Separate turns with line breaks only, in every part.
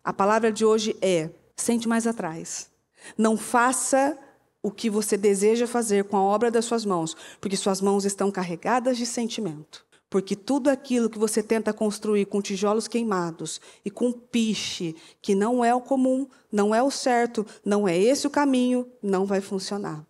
A palavra de hoje é: sente mais atrás. Não faça o que você deseja fazer com a obra das suas mãos, porque suas mãos estão carregadas de sentimento. Porque tudo aquilo que você tenta construir com tijolos queimados e com piche, que não é o comum, não é o certo, não é esse o caminho, não vai funcionar.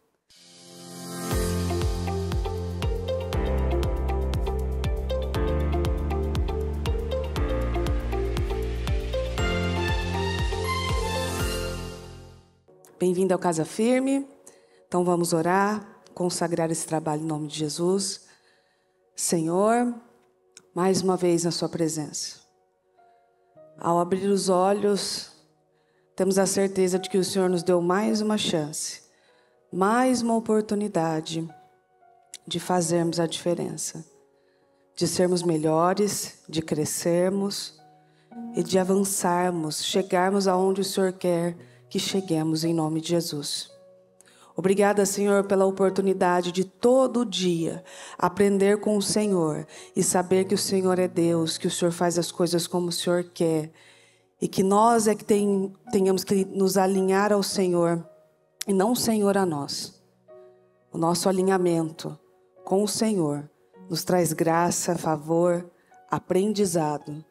Bem-vindo ao Casa Firme. Então vamos orar, consagrar esse trabalho em nome de Jesus. Senhor, mais uma vez na sua presença. Ao abrir os olhos, temos a certeza de que o Senhor nos deu mais uma chance, mais uma oportunidade de fazermos a diferença, de sermos melhores, de crescermos e de avançarmos, chegarmos aonde o Senhor quer que cheguemos em nome de Jesus. Obrigada, Senhor, pela oportunidade de todo dia aprender com o Senhor e saber que o Senhor é Deus, que o Senhor faz as coisas como o Senhor quer e que nós é que tenhamos que nos alinhar ao Senhor e não o Senhor a nós. O nosso alinhamento com o Senhor nos traz graça, favor, aprendizado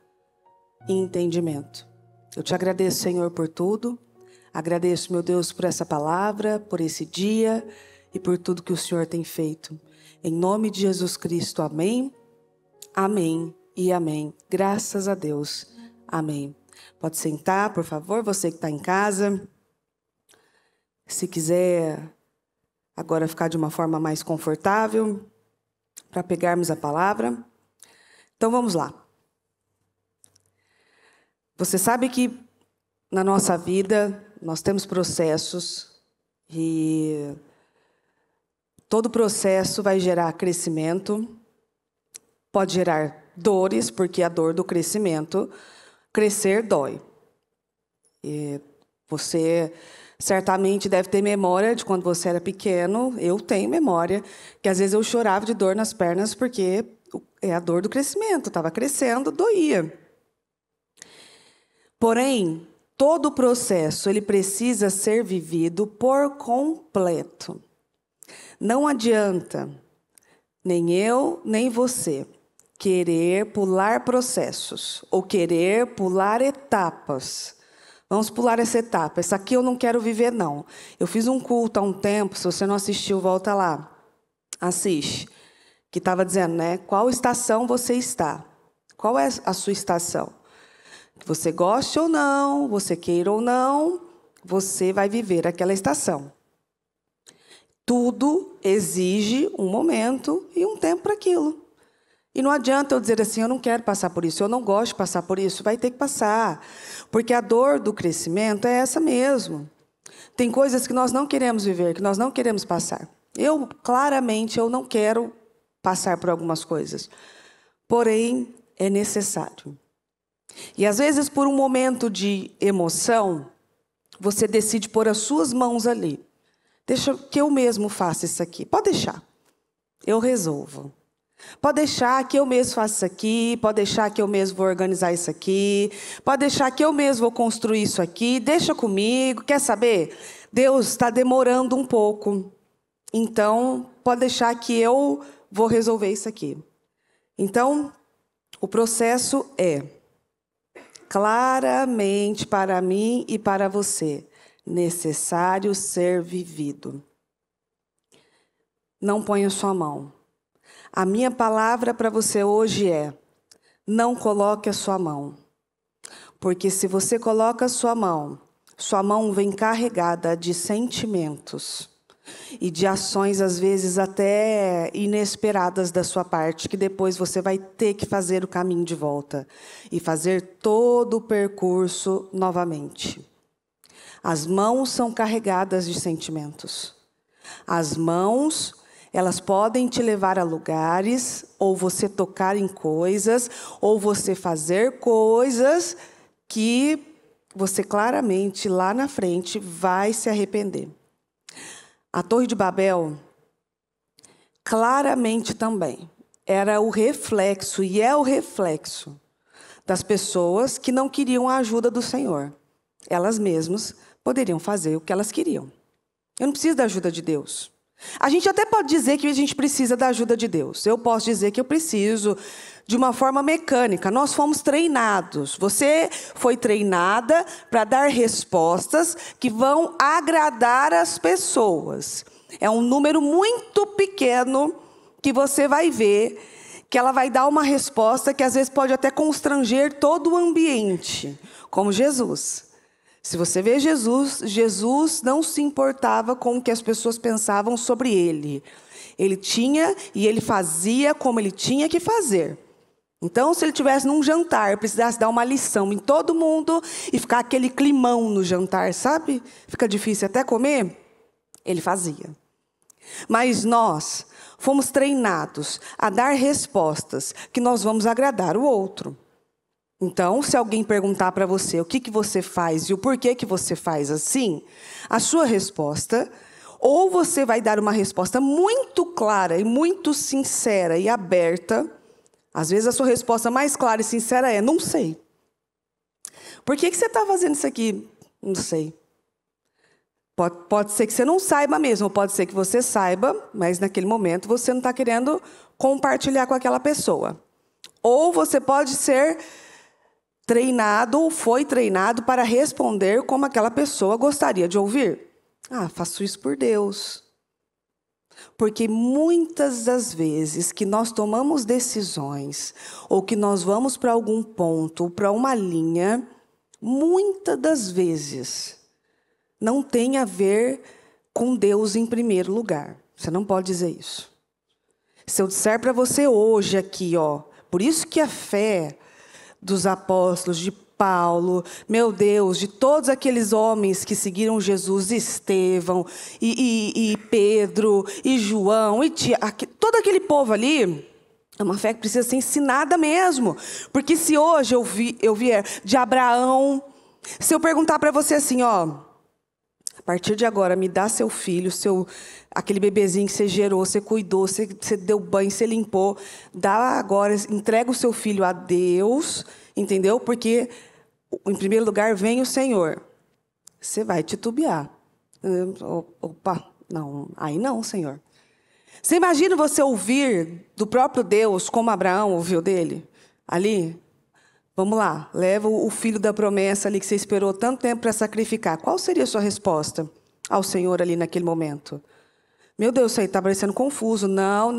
e entendimento. Eu te agradeço, Senhor, por tudo. Agradeço, meu Deus, por essa palavra, por esse dia e por tudo que o Senhor tem feito. Em nome de Jesus Cristo, amém, amém e amém. Graças a Deus, amém. Pode sentar, por favor, você que está em casa. Se quiser agora ficar de uma forma mais confortável, para pegarmos a palavra. Então vamos lá. Você sabe que na nossa vida nós temos processos e todo processo vai gerar crescimento, pode gerar dores, porque a dor do crescimento, crescer dói. E você certamente deve ter memória de quando você era pequeno, eu tenho memória, que às vezes eu chorava de dor nas pernas porque é a dor do crescimento, estava crescendo, doía. Porém, todo o processo ele precisa ser vivido por completo. Não adianta, nem eu, nem você, querer pular processos ou querer pular etapas. Vamos pular essa etapa. Essa aqui eu não quero viver, não. Eu fiz um culto há um tempo, se você não assistiu, volta lá. Assiste. Que estava dizendo, né? Qual estação você está? Qual é a sua estação? Você goste ou não, você queira ou não, você vai viver aquela estação. Tudo exige um momento e um tempo para aquilo. E não adianta eu dizer assim, eu não quero passar por isso, eu não gosto de passar por isso, vai ter que passar. Porque a dor do crescimento é essa mesmo. Tem coisas que nós não queremos viver, que nós não queremos passar. Claramente, eu não quero passar por algumas coisas. Porém, é necessário. E às vezes, por um momento de emoção, você decide pôr as suas mãos ali. Deixa que eu mesmo faça isso aqui. Pode deixar. Eu resolvo. Pode deixar que eu mesmo faça isso aqui. Pode deixar que eu mesmo vou organizar isso aqui. Pode deixar que eu mesmo vou construir isso aqui. Deixa comigo. Quer saber? Deus está demorando um pouco. Então, pode deixar que eu vou resolver isso aqui. Então, o processo é claramente para mim e para você, necessário ser vivido. Não ponha sua mão. A minha palavra para você hoje é: não coloque a sua mão. Porque se você coloca a sua mão vem carregada de sentimentos e de ações, às vezes, até inesperadas da sua parte, que depois você vai ter que fazer o caminho de volta e fazer todo o percurso novamente. As mãos são carregadas de sentimentos. As mãos, elas podem te levar a lugares, ou você tocar em coisas, ou você fazer coisas que você claramente, lá na frente, vai se arrepender. A Torre de Babel, claramente também, era o reflexo, e é o reflexo, das pessoas que não queriam a ajuda do Senhor. Elas mesmas poderiam fazer o que elas queriam. Eu não preciso da ajuda de Deus. A gente até pode dizer que a gente precisa da ajuda de Deus. Eu posso dizer que eu preciso de uma forma mecânica. Nós fomos treinados. Você foi treinada para dar respostas que vão agradar as pessoas. É um número muito pequeno que você vai ver que ela vai dar uma resposta que às vezes pode até constranger todo o ambiente, como Jesus. Se você vê Jesus, Jesus não se importava com o que as pessoas pensavam sobre ele. Ele tinha e ele fazia como ele tinha que fazer. Então, se ele estivesse num jantar, precisasse dar uma lição em todo mundo e ficar aquele climão no jantar, sabe? Fica difícil até comer. Ele fazia. Mas nós fomos treinados a dar respostas que nós vamos agradar o outro. Então, se alguém perguntar para você o que você faz e o porquê que você faz assim, a sua resposta, ou você vai dar uma resposta muito clara e muito sincera e aberta. Às vezes a sua resposta mais clara e sincera é, não sei. Por que você está fazendo isso aqui? Não sei. Pode ser que você não saiba mesmo, pode ser que você saiba, mas naquele momento você não está querendo compartilhar com aquela pessoa. Ou você pode ser treinado ou foi treinado para responder como aquela pessoa gostaria de ouvir. Faço isso por Deus. Porque muitas das vezes que nós tomamos decisões, ou que nós vamos para algum ponto, ou para uma linha, muitas das vezes não tem a ver com Deus em primeiro lugar. Você não pode dizer isso. Se eu disser para você hoje aqui, por isso que a fé dos apóstolos, de Paulo, meu Deus, de todos aqueles homens que seguiram Jesus, Estevão, e Pedro, e João, e todo aquele povo ali, é uma fé que precisa ser ensinada mesmo. Porque se hoje eu vier de Abraão, se eu perguntar para você assim, a partir de agora, me dá seu filho, aquele bebezinho que você gerou, você cuidou, você deu banho, você limpou, dá agora, entrega o seu filho a Deus, entendeu? Porque, em primeiro lugar, vem o Senhor. Você vai titubear. Opa, não, aí não, Senhor. Você imagina você ouvir do próprio Deus, como Abraão ouviu dele? Ali, vamos lá, leva o filho da promessa ali que você esperou tanto tempo para sacrificar. Qual seria a sua resposta ao Senhor ali naquele momento? Meu Deus, isso aí está parecendo confuso. Não.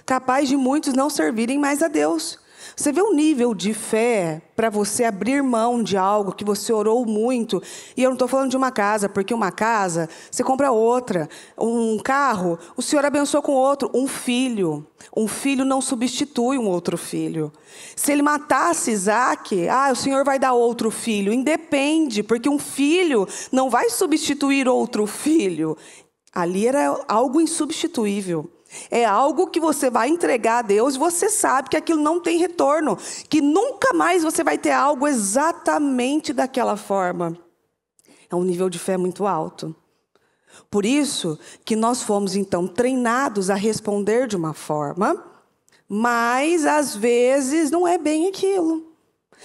Capaz de muitos não servirem mais a Deus. Você vê o nível de fé para você abrir mão de algo que você orou muito. E eu não estou falando de uma casa, porque uma casa, você compra outra. Um carro, o Senhor abençoou com outro. Um filho não substitui um outro filho. Se ele matasse Isaac, o Senhor vai dar outro filho. Independe, porque um filho não vai substituir outro filho. Ali era algo insubstituível. É algo que você vai entregar a Deus e você sabe que aquilo não tem retorno. Que nunca mais você vai ter algo exatamente daquela forma. É um nível de fé muito alto. Por isso que nós fomos então treinados a responder de uma forma, mas às vezes não é bem aquilo.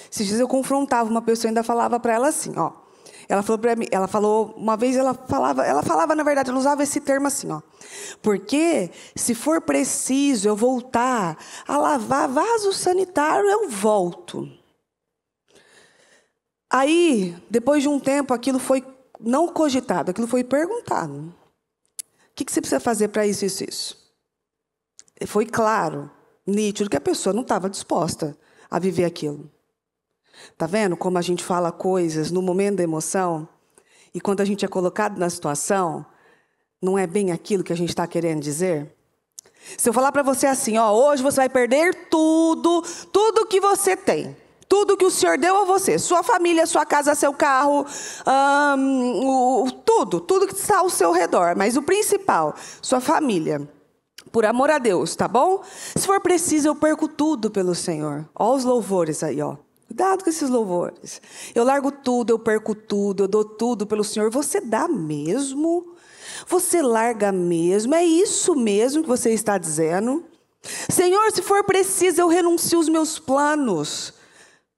Esses dias eu confrontava uma pessoa e ainda falava para ela assim, Ela falou para mim, uma vez ela falava, na verdade, ela usava esse termo assim, porque se for preciso eu voltar a lavar vaso sanitário, eu volto. Aí, depois de um tempo, aquilo foi não cogitado, aquilo foi perguntado. O que você precisa fazer para isso, isso? Foi claro, nítido, que a pessoa não estava disposta a viver aquilo. Tá vendo como a gente fala coisas no momento da emoção? E quando a gente é colocado na situação, não é bem aquilo que a gente está querendo dizer? Se eu falar para você assim, hoje você vai perder tudo que você tem. Tudo que o Senhor deu a você. Sua família, sua casa, seu carro, tudo que está ao seu redor. Mas o principal, sua família. Por amor a Deus, tá bom? Se for preciso, eu perco tudo pelo Senhor. Ó os louvores aí, Cuidado com esses louvores. Eu largo tudo, eu perco tudo, eu dou tudo pelo Senhor. Você dá mesmo? Você larga mesmo? É isso mesmo que você está dizendo? Senhor, se for preciso, eu renuncio os meus planos.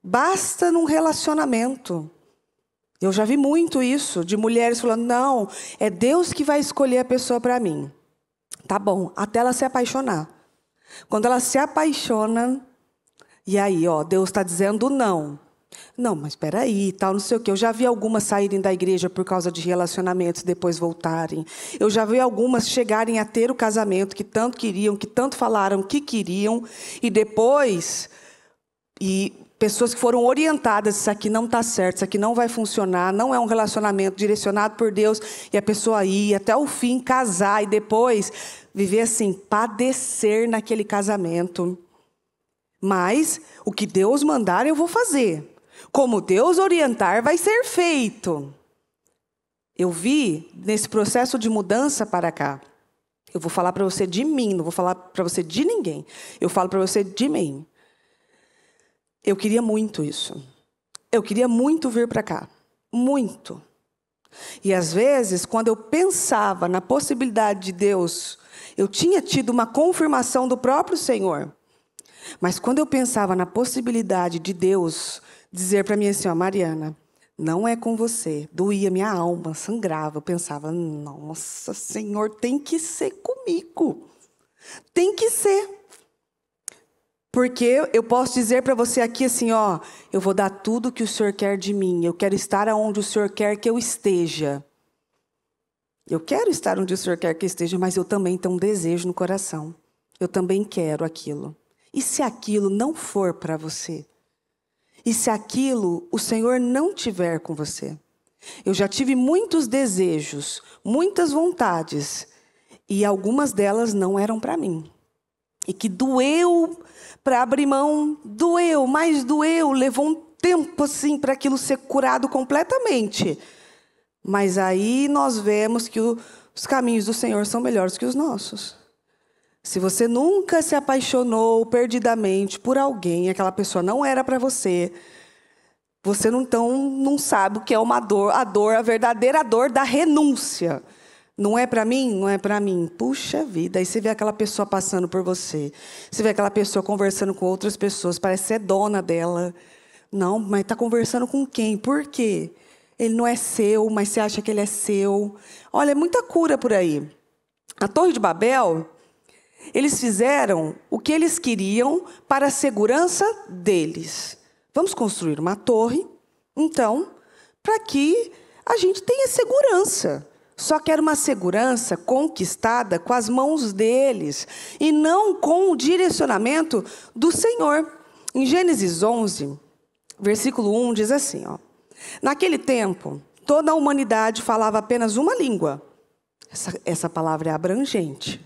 Basta num relacionamento. Eu já vi muito isso, de mulheres falando, não, é Deus que vai escolher a pessoa para mim. Tá bom, até ela se apaixonar. Quando ela se apaixona, e aí, Deus está dizendo não. Não, mas espera aí, tal, não sei o quê. Eu já vi algumas saírem da igreja por causa de relacionamentos e depois voltarem. Eu já vi algumas chegarem a ter o casamento que tanto queriam, que tanto falaram que queriam, e depois, pessoas que foram orientadas, isso aqui não está certo, isso aqui não vai funcionar, não é um relacionamento direcionado por Deus, e a pessoa ir até o fim, casar, e depois viver assim, padecer naquele casamento. Mas o que Deus mandar, eu vou fazer. Como Deus orientar, vai ser feito. Eu vi nesse processo de mudança para cá. Eu vou falar para você de mim, não vou falar para você de ninguém. Eu falo para você de mim. Eu queria muito isso. Eu queria muito vir para cá. Muito. E às vezes, quando eu pensava na possibilidade de Deus, eu tinha tido uma confirmação do próprio Senhor. Mas quando eu pensava na possibilidade de Deus dizer para mim assim, Mariana, não é com você. Doía minha alma, sangrava. Eu pensava, nossa, Senhor, tem que ser comigo. Tem que ser. Porque eu posso dizer para você aqui assim, eu vou dar tudo que o Senhor quer de mim. Eu quero estar onde o Senhor quer que eu esteja. Eu quero estar onde o Senhor quer que eu esteja, mas eu também tenho um desejo no coração. Eu também quero aquilo. E se aquilo não for para você? E se aquilo o Senhor não tiver com você? Eu já tive muitos desejos, muitas vontades, e algumas delas não eram para mim. E que doeu para abrir mão, mas doeu, levou um tempo assim para aquilo ser curado completamente. Mas aí nós vemos que os caminhos do Senhor são melhores que os nossos. Se você nunca se apaixonou perdidamente por alguém, aquela pessoa não era para você, você não sabe o que é uma dor, a verdadeira dor da renúncia. Não é para mim? Não é para mim. Puxa vida, aí você vê aquela pessoa passando por você. Você vê aquela pessoa conversando com outras pessoas, parece ser dona dela. Não, mas está conversando com quem? Por quê? Ele não é seu, mas você acha que ele é seu. Olha, é muita cura por aí. A Torre de Babel, eles fizeram o que eles queriam para a segurança deles. Vamos construir uma torre, então, para que a gente tenha segurança. Só que era uma segurança conquistada com as mãos deles e não com o direcionamento do Senhor. Em Gênesis 11, versículo 1, diz assim, naquele tempo, toda a humanidade falava apenas uma língua. Essa palavra é abrangente.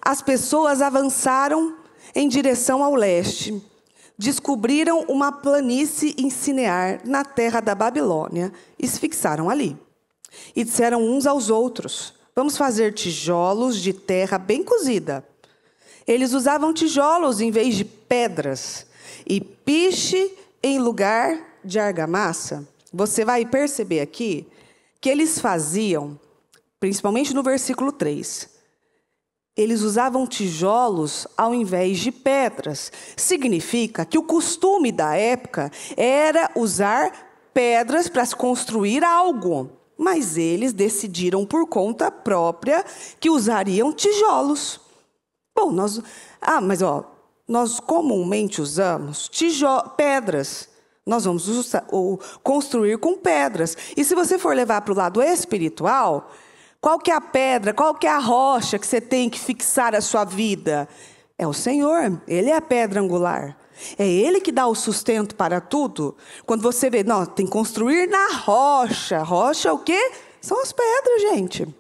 As pessoas avançaram em direção ao leste, descobriram uma planície em Sinear, na terra da Babilônia, e se fixaram ali. E disseram uns aos outros, vamos fazer tijolos de terra bem cozida. Eles usavam tijolos em vez de pedras, e piche em lugar de argamassa. Você vai perceber aqui que eles faziam, principalmente no versículo 3, eles usavam tijolos ao invés de pedras. Significa que o costume da época era usar pedras para se construir algo. Mas eles decidiram por conta própria que usariam tijolos. Bom, nós comumente usamos pedras. Nós vamos construir com pedras. E se você for levar para o lado espiritual, qual que é a pedra, qual que é a rocha que você tem que fixar a sua vida? É o Senhor, Ele é a pedra angular. É Ele que dá o sustento para tudo. Quando você vê, tem que construir na rocha. Rocha é o quê? São as pedras, gente.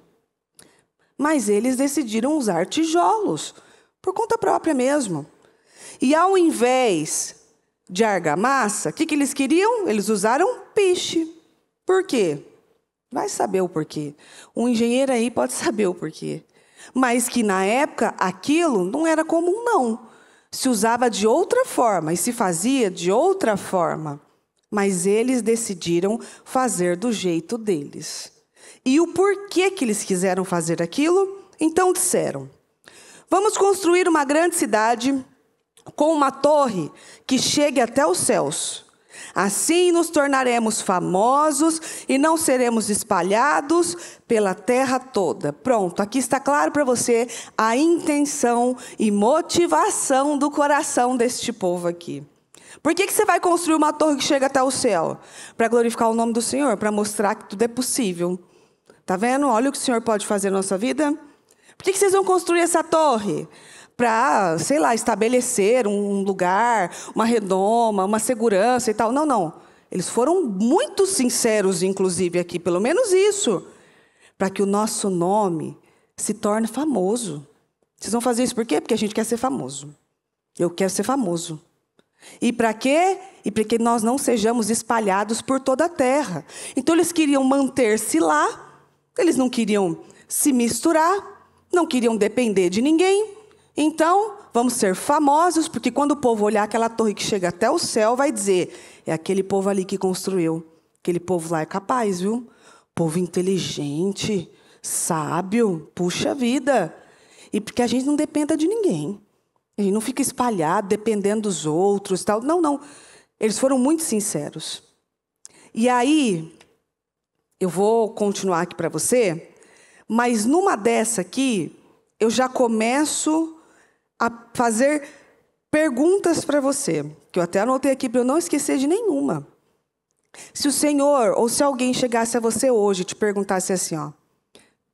Mas eles decidiram usar tijolos, por conta própria mesmo. E ao invés de argamassa, o que eles queriam? Eles usaram piche. Por quê? Vai saber o porquê. Um engenheiro aí pode saber o porquê. Mas que na época aquilo não era comum, não. Se usava de outra forma e se fazia de outra forma. Mas eles decidiram fazer do jeito deles. E o porquê que eles quiseram fazer aquilo? Então disseram, vamos construir uma grande cidade com uma torre que chegue até os céus. Assim nos tornaremos famosos e não seremos espalhados pela terra toda. Pronto, aqui está claro para você a intenção e motivação do coração deste povo aqui. Por que você vai construir uma torre que chega até o céu? Para glorificar o nome do Senhor, para mostrar que tudo é possível. Está vendo? Olha o que o Senhor pode fazer na nossa vida. Por que vocês vão construir essa torre? Para, sei lá, estabelecer um lugar, uma redoma, uma segurança e tal. Não, não. Eles foram muito sinceros, inclusive, aqui. Pelo menos isso. Para que o nosso nome se torne famoso. Vocês vão fazer isso por quê? Porque a gente quer ser famoso. Eu quero ser famoso. E para quê? E para que nós não sejamos espalhados por toda a terra. Então, eles queriam manter-se lá. Eles não queriam se misturar. Não queriam depender de ninguém. Então, vamos ser famosos, porque quando o povo olhar aquela torre que chega até o céu, vai dizer, é aquele povo ali que construiu. Aquele povo lá é capaz, viu? Povo inteligente, sábio, puxa vida. E porque a gente não dependa de ninguém. A gente não fica espalhado, dependendo dos outros, tal. Não, não. Eles foram muito sinceros. E aí, eu vou continuar aqui para você, mas numa dessa aqui, eu já começo a fazer perguntas para você, que eu até anotei aqui para eu não esquecer de nenhuma. Se o Senhor, ou se alguém chegasse a você hoje e te perguntasse assim, ó,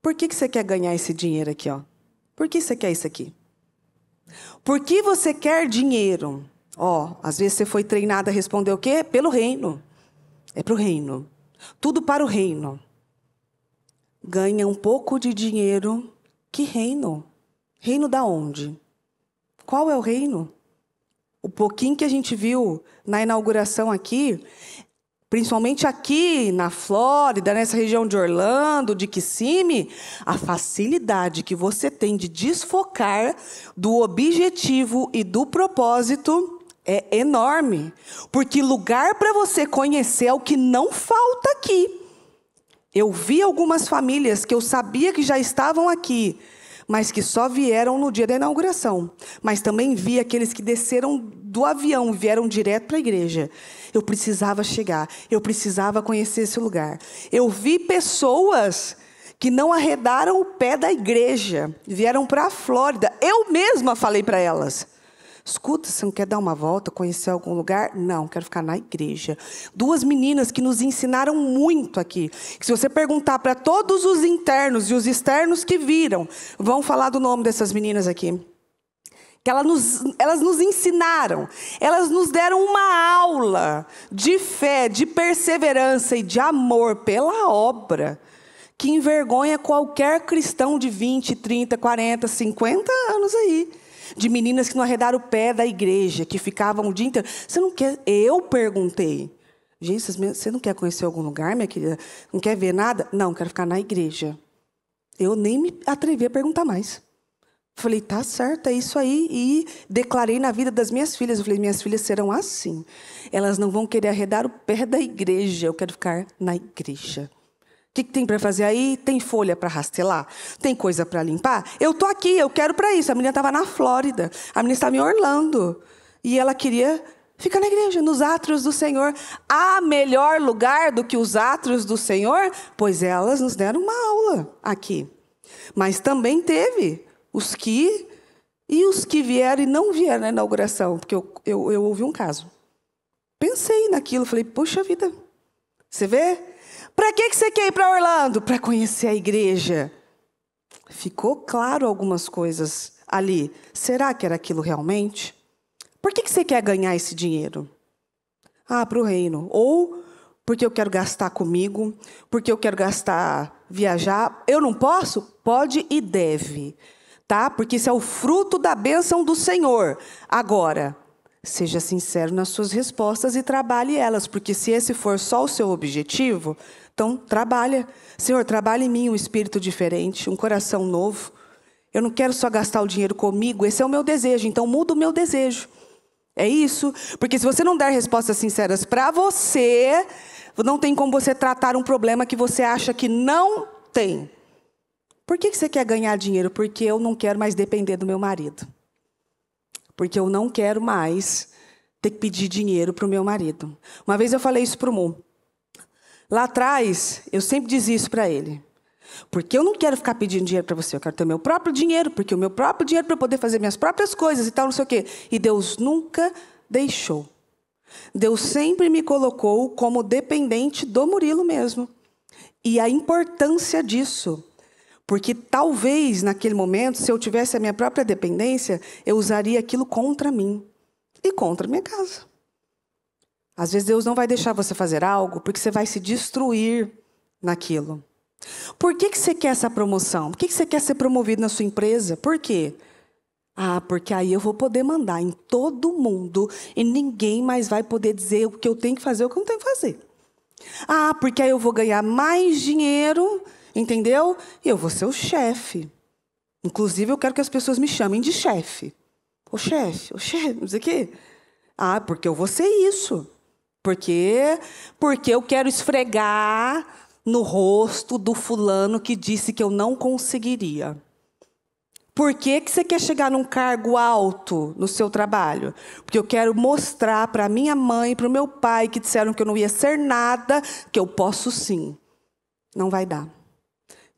por que você quer ganhar esse dinheiro aqui, ó? Por que você quer isso aqui? Por que você quer dinheiro? Ó, às vezes você foi treinado a responder o quê? Pelo reino. É para o reino. Tudo para o reino. Ganha um pouco de dinheiro. Que reino? Reino da onde? Qual é o reino? O pouquinho que a gente viu na inauguração aqui, principalmente aqui na Flórida, nessa região de Orlando, de Kissimmee, a facilidade que você tem de desfocar do objetivo e do propósito é enorme. Porque lugar para você conhecer é o que não falta aqui. Eu vi algumas famílias que eu sabia que já estavam aqui, mas que só vieram no dia da inauguração. Mas também vi aqueles que desceram do avião e vieram direto para a igreja. Eu precisava chegar, eu precisava conhecer esse lugar. Eu vi pessoas que não arredaram o pé da igreja, vieram para a Flórida. Eu mesma falei para elas, escuta, você não quer dar uma volta, conhecer algum lugar? Não, quero ficar na igreja. Duas meninas que nos ensinaram muito aqui. Que se você perguntar para todos os internos e os externos que viram, vão falar do nome dessas meninas aqui. Que elas nos ensinaram, elas nos deram uma aula de fé, de perseverança e de amor pela obra, que envergonha qualquer cristão de 20, 30, 40, 50 anos aí. De meninas que não arredaram o pé da igreja, que ficavam o dia inteiro. Você não quer? Eu perguntei. Gente, você não quer conhecer algum lugar, minha querida? Não quer ver nada? Não, quero ficar na igreja. Eu nem me atrevi a perguntar mais. Falei, tá certo, é isso aí. E declarei na vida das minhas filhas. Eu falei, minhas filhas serão assim. Elas não vão querer arredar o pé da igreja. Eu quero ficar na igreja. O que tem para fazer aí? Tem folha para rastelar? Tem coisa para limpar? Eu estou aqui, eu quero para isso. A menina estava na Flórida, a menina estava em Orlando. E ela queria ficar na igreja, nos átrios do Senhor. Há melhor lugar do que os átrios do Senhor? Pois elas nos deram uma aula aqui. Mas também teve os que vieram e não vieram na inauguração. Porque eu ouvi um caso. Pensei naquilo, falei, poxa vida, você vê? Para que você quer ir para Orlando? Para conhecer a igreja. Ficou claro algumas coisas ali. Será que era aquilo realmente? Por que você quer ganhar esse dinheiro? Ah, para o reino. Ou porque eu quero gastar comigo, porque eu quero gastar, viajar. Eu não posso? Pode e deve. Tá? Porque isso é o fruto da bênção do Senhor. Agora, seja sincero nas suas respostas e trabalhe elas. Porque se esse for só o seu objetivo, então trabalha. Senhor, trabalha em mim um espírito diferente, um coração novo. Eu não quero só gastar o dinheiro comigo, esse é o meu desejo. Então muda o meu desejo. É isso? Porque se você não der respostas sinceras para você, não tem como você tratar um problema que você acha que não tem. Por que você quer ganhar dinheiro? Porque eu não quero mais depender do meu marido. Porque eu não quero mais ter que pedir dinheiro para o meu marido. Uma vez eu falei isso para o Mu. Lá atrás, eu sempre dizia isso para ele. Porque eu não quero ficar pedindo dinheiro para você, eu quero ter meu próprio dinheiro, porque o meu próprio dinheiro para poder fazer minhas próprias coisas e tal, não sei o quê. E Deus nunca deixou. Deus sempre me colocou como dependente do Murilo mesmo. E a importância disso. Porque talvez, naquele momento, se eu tivesse a minha própria dependência, eu usaria aquilo contra mim e contra a minha casa. Às vezes Deus não vai deixar você fazer algo porque você vai se destruir naquilo. Por que você quer essa promoção? Por que você quer ser promovido na sua empresa? Por quê? Porque aí eu vou poder mandar em todo mundo e ninguém mais vai poder dizer o que eu tenho que fazer ou o que eu não tenho que fazer. Porque aí eu vou ganhar mais dinheiro, entendeu? E eu vou ser o chefe. Inclusive, eu quero que as pessoas me chamem de chefe. Ô chefe, não sei o quê. Porque eu vou ser isso. Porque eu quero esfregar no rosto do fulano que disse que eu não conseguiria. Por que você quer chegar num cargo alto no seu trabalho? Porque eu quero mostrar para minha mãe e para o meu pai, que disseram que eu não ia ser nada, que eu posso sim. Não vai dar.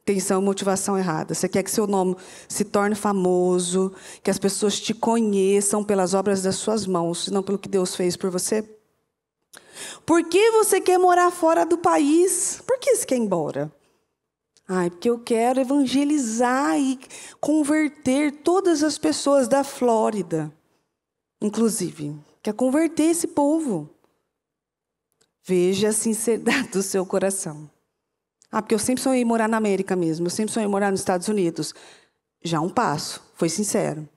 Intenção e motivação errada. Você quer que seu nome se torne famoso, que as pessoas te conheçam pelas obras das suas mãos, não pelo que Deus fez por você? Por que você quer morar fora do país? Por que você quer ir embora? Porque eu quero evangelizar e converter todas as pessoas da Flórida, inclusive. Quer converter esse povo. Veja a sinceridade do seu coração. Porque eu sempre sonhei em morar na América mesmo. Eu sempre sonhei em morar nos Estados Unidos. Já um passo. Foi sincero.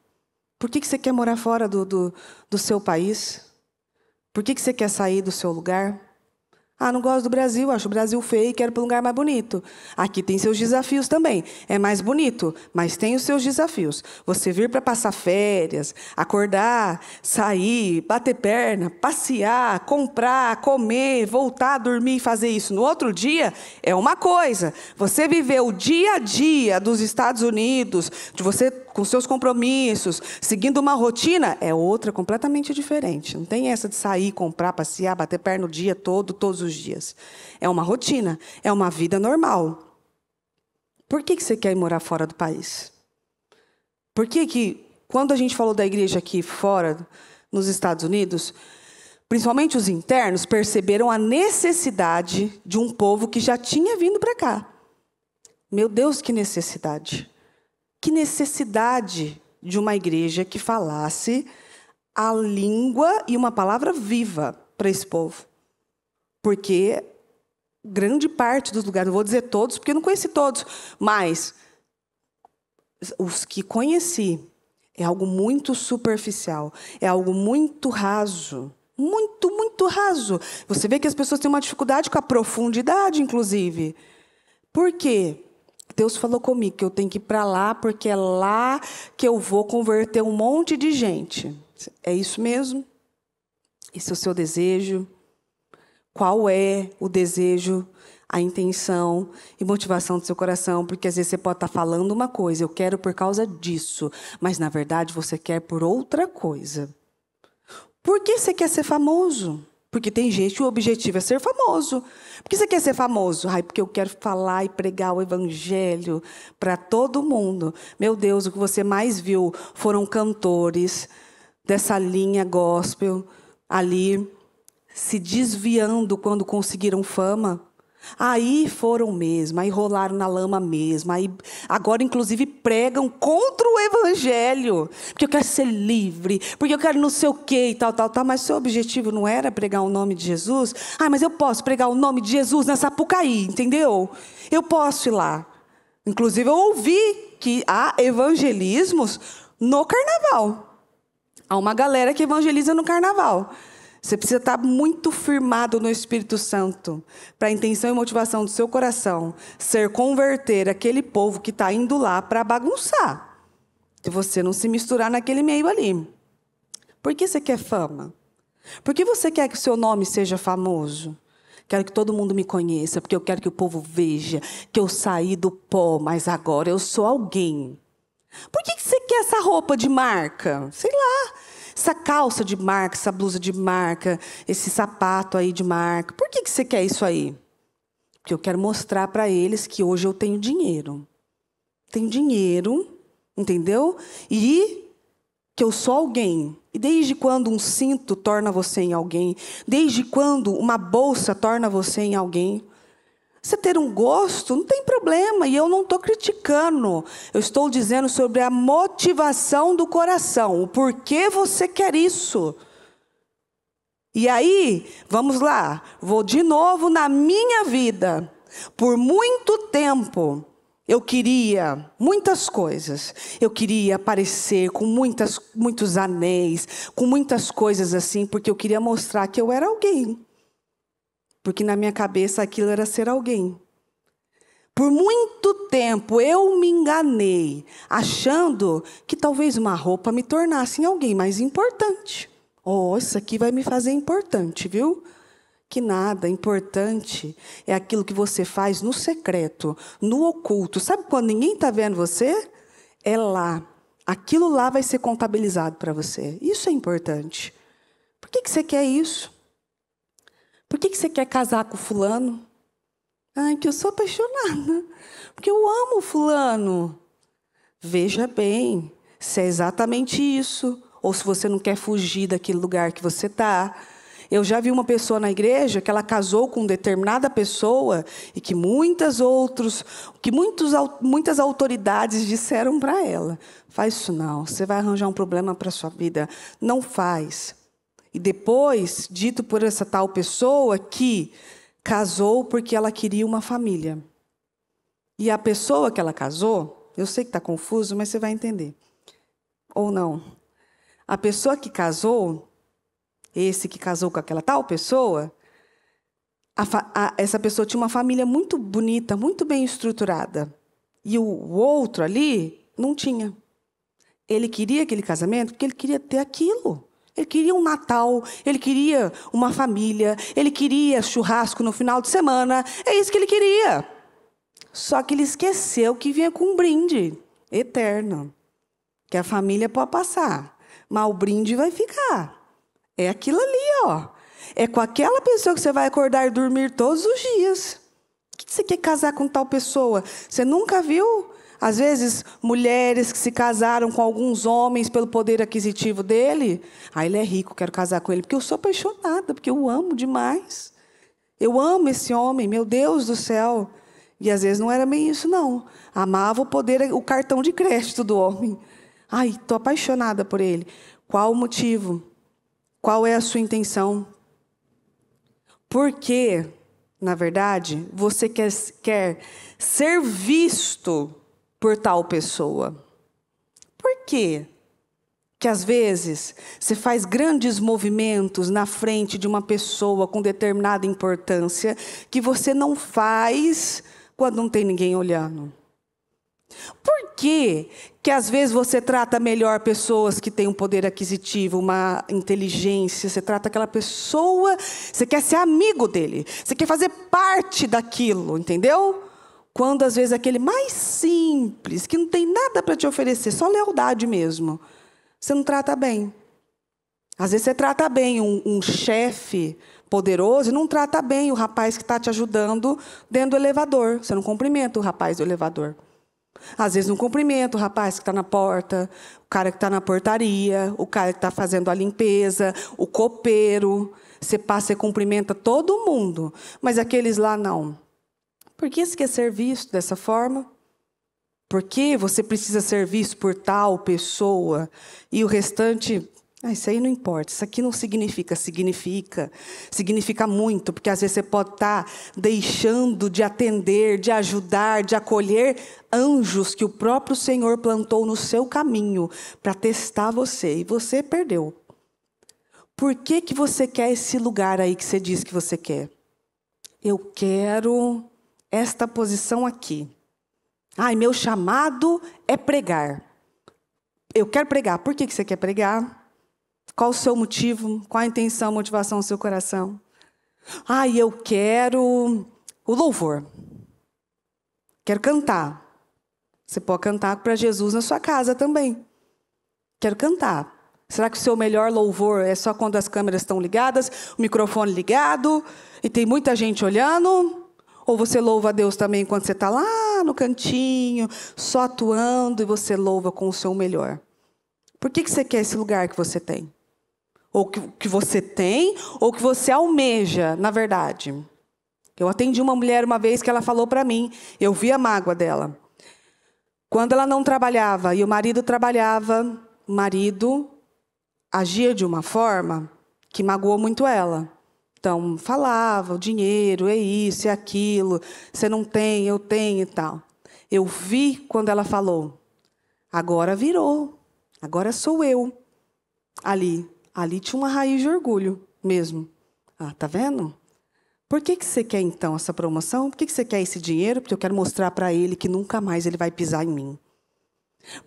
Por que você quer morar fora do seu país? Por que você quer sair do seu lugar? Não gosto do Brasil, acho o Brasil feio e quero ir para um lugar mais bonito. Aqui tem seus desafios também. É mais bonito, mas tem os seus desafios. Você vir para passar férias, acordar, sair, bater perna, passear, comprar, comer, voltar a dormir e fazer isso no outro dia é uma coisa. Você viver o dia a dia dos Estados Unidos, de você com seus compromissos, seguindo uma rotina, é outra completamente diferente. Não tem essa de sair, comprar, passear, bater perna o dia todo, todos os dias. É uma rotina, é uma vida normal. Por que você quer ir morar fora do país? Por que quando a gente falou da igreja aqui fora, nos Estados Unidos, principalmente os internos, perceberam a necessidade de um povo que já tinha vindo para cá? Meu Deus, que necessidade! Que necessidade de uma igreja que falasse a língua e uma palavra viva para esse povo. Porque grande parte dos lugares, não vou dizer todos, porque eu não conheci todos, mas os que conheci, é algo muito superficial, é algo muito raso. Muito, muito raso. Você vê que as pessoas têm uma dificuldade com a profundidade, inclusive. Por quê? Deus falou comigo que eu tenho que ir para lá, porque é lá que eu vou converter um monte de gente. É isso mesmo? Esse é o seu desejo? Qual é o desejo, a intenção e motivação do seu coração? Porque às vezes você pode estar falando uma coisa, eu quero por causa disso, mas na verdade você quer por outra coisa. Por que você quer ser famoso? Porque tem gente que o objetivo é ser famoso. Por que você quer ser famoso? Porque eu quero falar e pregar o evangelho para todo mundo. Meu Deus, o que você mais viu foram cantores dessa linha gospel ali se desviando quando conseguiram fama. Aí foram mesmo, aí rolaram na lama mesmo, aí agora inclusive pregam contra o evangelho, porque eu quero ser livre, porque eu quero não sei o quê e tal, mas seu objetivo não era pregar o nome de Jesus? Mas eu posso pregar o nome de Jesus na Sapucaí, entendeu? Eu posso ir lá. Inclusive eu ouvi que há evangelismos no carnaval. Há uma galera que evangeliza no carnaval. Você precisa estar muito firmado no Espírito Santo para a intenção e motivação do seu coração ser converter aquele povo que está indo lá para bagunçar. Se você não se misturar naquele meio ali. Por que você quer fama? Por que você quer que o seu nome seja famoso? Quero que todo mundo me conheça, porque eu quero que o povo veja que eu saí do pó, mas agora eu sou alguém. Por que você quer essa roupa de marca? Sei lá. Essa calça de marca, essa blusa de marca, esse sapato aí de marca. Por que você quer isso aí? Porque eu quero mostrar para eles que hoje eu tenho dinheiro. Tenho dinheiro, entendeu? E que eu sou alguém. E desde quando um cinto torna você em alguém? Desde quando uma bolsa torna você em alguém? Você ter um gosto, não tem problema. E eu não estou criticando. Eu estou dizendo sobre a motivação do coração. O porquê você quer isso. E aí, vamos lá. Vou de novo na minha vida. Por muito tempo, eu queria muitas coisas. Eu queria aparecer com muitos anéis, com muitas coisas assim, porque eu queria mostrar que eu era alguém. Porque na minha cabeça aquilo era ser alguém. Por muito tempo eu me enganei, achando que talvez uma roupa me tornasse em alguém mais importante. Oh, isso aqui vai me fazer importante, viu? Que nada, importante é aquilo que você faz no secreto, no oculto. Sabe quando ninguém está vendo você? É lá. Aquilo lá vai ser contabilizado para você. Isso é importante. Por que você quer isso? Por que você quer casar com fulano? Ai, que eu sou apaixonada. Porque eu amo fulano. Veja bem, se é exatamente isso. Ou se você não quer fugir daquele lugar que você está. Eu já vi uma pessoa na igreja que ela casou com determinada pessoa e que muitas autoridades disseram para ela: faz isso não, você vai arranjar um problema para a sua vida. Não faz. E depois, dito por essa tal pessoa que casou porque ela queria uma família. E a pessoa que ela casou, eu sei que está confuso, mas você vai entender. Ou não. A pessoa que casou, esse que casou com aquela tal pessoa, essa pessoa tinha uma família muito bonita, muito bem estruturada. E o outro ali não tinha. Ele queria aquele casamento porque ele queria ter aquilo. Ele queria um Natal, ele queria uma família, ele queria churrasco no final de semana. É isso que ele queria. Só que ele esqueceu que vinha com um brinde eterno. Que a família pode passar, mas o brinde vai ficar. É aquilo ali, ó. É com aquela pessoa que você vai acordar e dormir todos os dias. Por que você quer casar com tal pessoa? Você nunca viu? Às vezes, mulheres que se casaram com alguns homens pelo poder aquisitivo dele. Ah, ele é rico, quero casar com ele. Porque eu sou apaixonada, porque eu o amo demais. Eu amo esse homem, meu Deus do céu. E às vezes não era bem isso, não. Amava o cartão de crédito do homem. Ai, estou apaixonada por ele. Qual o motivo? Qual é a sua intenção? Porque, na verdade, você quer ser visto por tal pessoa. Por quê? Que às vezes você faz grandes movimentos na frente de uma pessoa com determinada importância que você não faz quando não tem ninguém olhando. Por quê? Que às vezes você trata melhor pessoas que têm um poder aquisitivo, uma inteligência, você trata aquela pessoa, você quer ser amigo dele, você quer fazer parte daquilo, entendeu? Quando às vezes aquele mais simples, que não tem nada para te oferecer, só lealdade mesmo, você não trata bem. Às vezes você trata bem um chefe poderoso e não trata bem o rapaz que está te ajudando dentro do elevador. Você não cumprimenta o rapaz do elevador. Às vezes não cumprimenta o rapaz que está na porta, o cara que está na portaria, o cara que está fazendo a limpeza, o copeiro. Você passa e cumprimenta todo mundo, mas aqueles lá não. Por que você quer ser visto dessa forma? Por que você precisa ser visto por tal pessoa e o restante... isso aí não importa, isso aqui não significa. Significa muito, porque às vezes você pode estar deixando de atender, de ajudar, de acolher anjos que o próprio Senhor plantou no seu caminho para testar você, e você perdeu. Por que você quer esse lugar aí que você diz que você quer? Eu quero esta posição aqui. Meu chamado é pregar. Eu quero pregar. Por que você quer pregar? Qual o seu motivo? Qual a intenção, a motivação do seu coração? Eu quero o louvor. Quero cantar. Você pode cantar para Jesus na sua casa também. Quero cantar. Será que o seu melhor louvor é só quando as câmeras estão ligadas, o microfone ligado e tem muita gente olhando? Ou você louva a Deus também quando você está lá no cantinho, só atuando e você louva com o seu melhor? Por que você quer esse lugar que você tem? Ou que você tem, ou que você almeja, na verdade. Eu atendi uma mulher uma vez que ela falou para mim, eu vi a mágoa dela. Quando ela não trabalhava e o marido trabalhava, o marido agia de uma forma que magoou muito ela. Então, falava, o dinheiro, é isso, é aquilo, você não tem, eu tenho e tal. Eu vi quando ela falou, agora virou, agora sou eu. Ali tinha uma raiz de orgulho mesmo. Ah, tá vendo? Por que você quer, então, essa promoção? Por que você quer esse dinheiro? Porque eu quero mostrar para ele que nunca mais ele vai pisar em mim.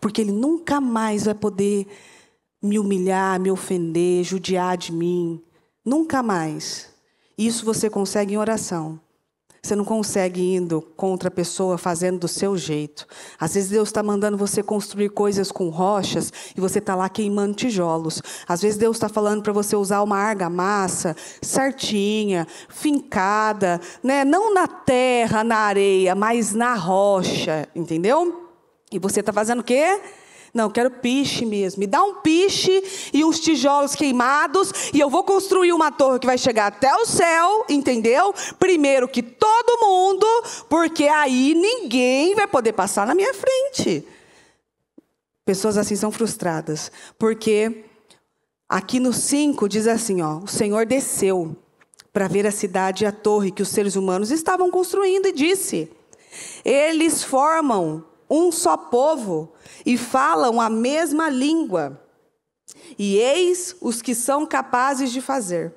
Porque ele nunca mais vai poder me humilhar, me ofender, judiar de mim. Nunca mais. Isso você consegue em oração. Você não consegue indo contra a pessoa, fazendo do seu jeito. Às vezes Deus está mandando você construir coisas com rochas e você está lá queimando tijolos. Às vezes Deus está falando para você usar uma argamassa certinha, fincada, né? Não na terra, na areia, mas na rocha, entendeu? E você está fazendo o quê? Não, eu quero piche mesmo. Me dá um piche e uns tijolos queimados e eu vou construir uma torre que vai chegar até o céu, entendeu? Primeiro que todo mundo, porque aí ninguém vai poder passar na minha frente. Pessoas assim são frustradas, porque aqui no 5 diz assim, ó, o Senhor desceu para ver a cidade e a torre que os seres humanos estavam construindo e disse, eles formam um só povo e falam a mesma língua. E eis os que são capazes de fazer.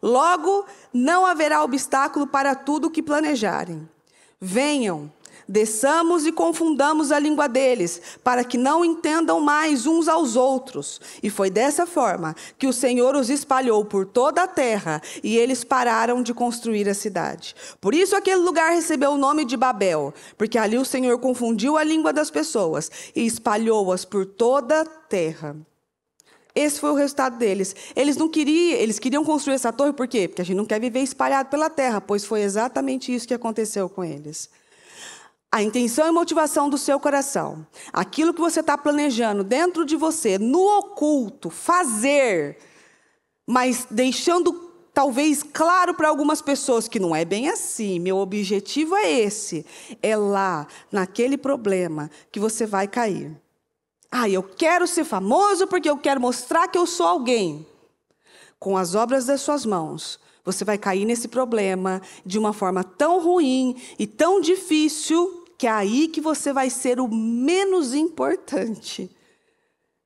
Logo, não haverá obstáculo para tudo o que planejarem. Venham, desçamos e confundamos a língua deles, para que não entendam mais uns aos outros. E foi dessa forma que o Senhor os espalhou por toda a terra, e eles pararam de construir a cidade. Por isso aquele lugar recebeu o nome de Babel, porque ali o Senhor confundiu a língua das pessoas e espalhou-as por toda a terra. Esse foi o resultado deles. Eles queriam construir essa torre, por quê? Porque a gente não quer viver espalhado pela terra, pois foi exatamente isso que aconteceu com eles. A intenção e motivação do seu coração, aquilo que você está planejando dentro de você, no oculto, fazer, mas deixando talvez claro para algumas pessoas que não é bem assim, meu objetivo é esse, é lá, naquele problema, que você vai cair. Ah, eu quero ser famoso porque eu quero mostrar que eu sou alguém. Com as obras das suas mãos, você vai cair nesse problema de uma forma tão ruim e tão difícil que é aí que você vai ser o menos importante.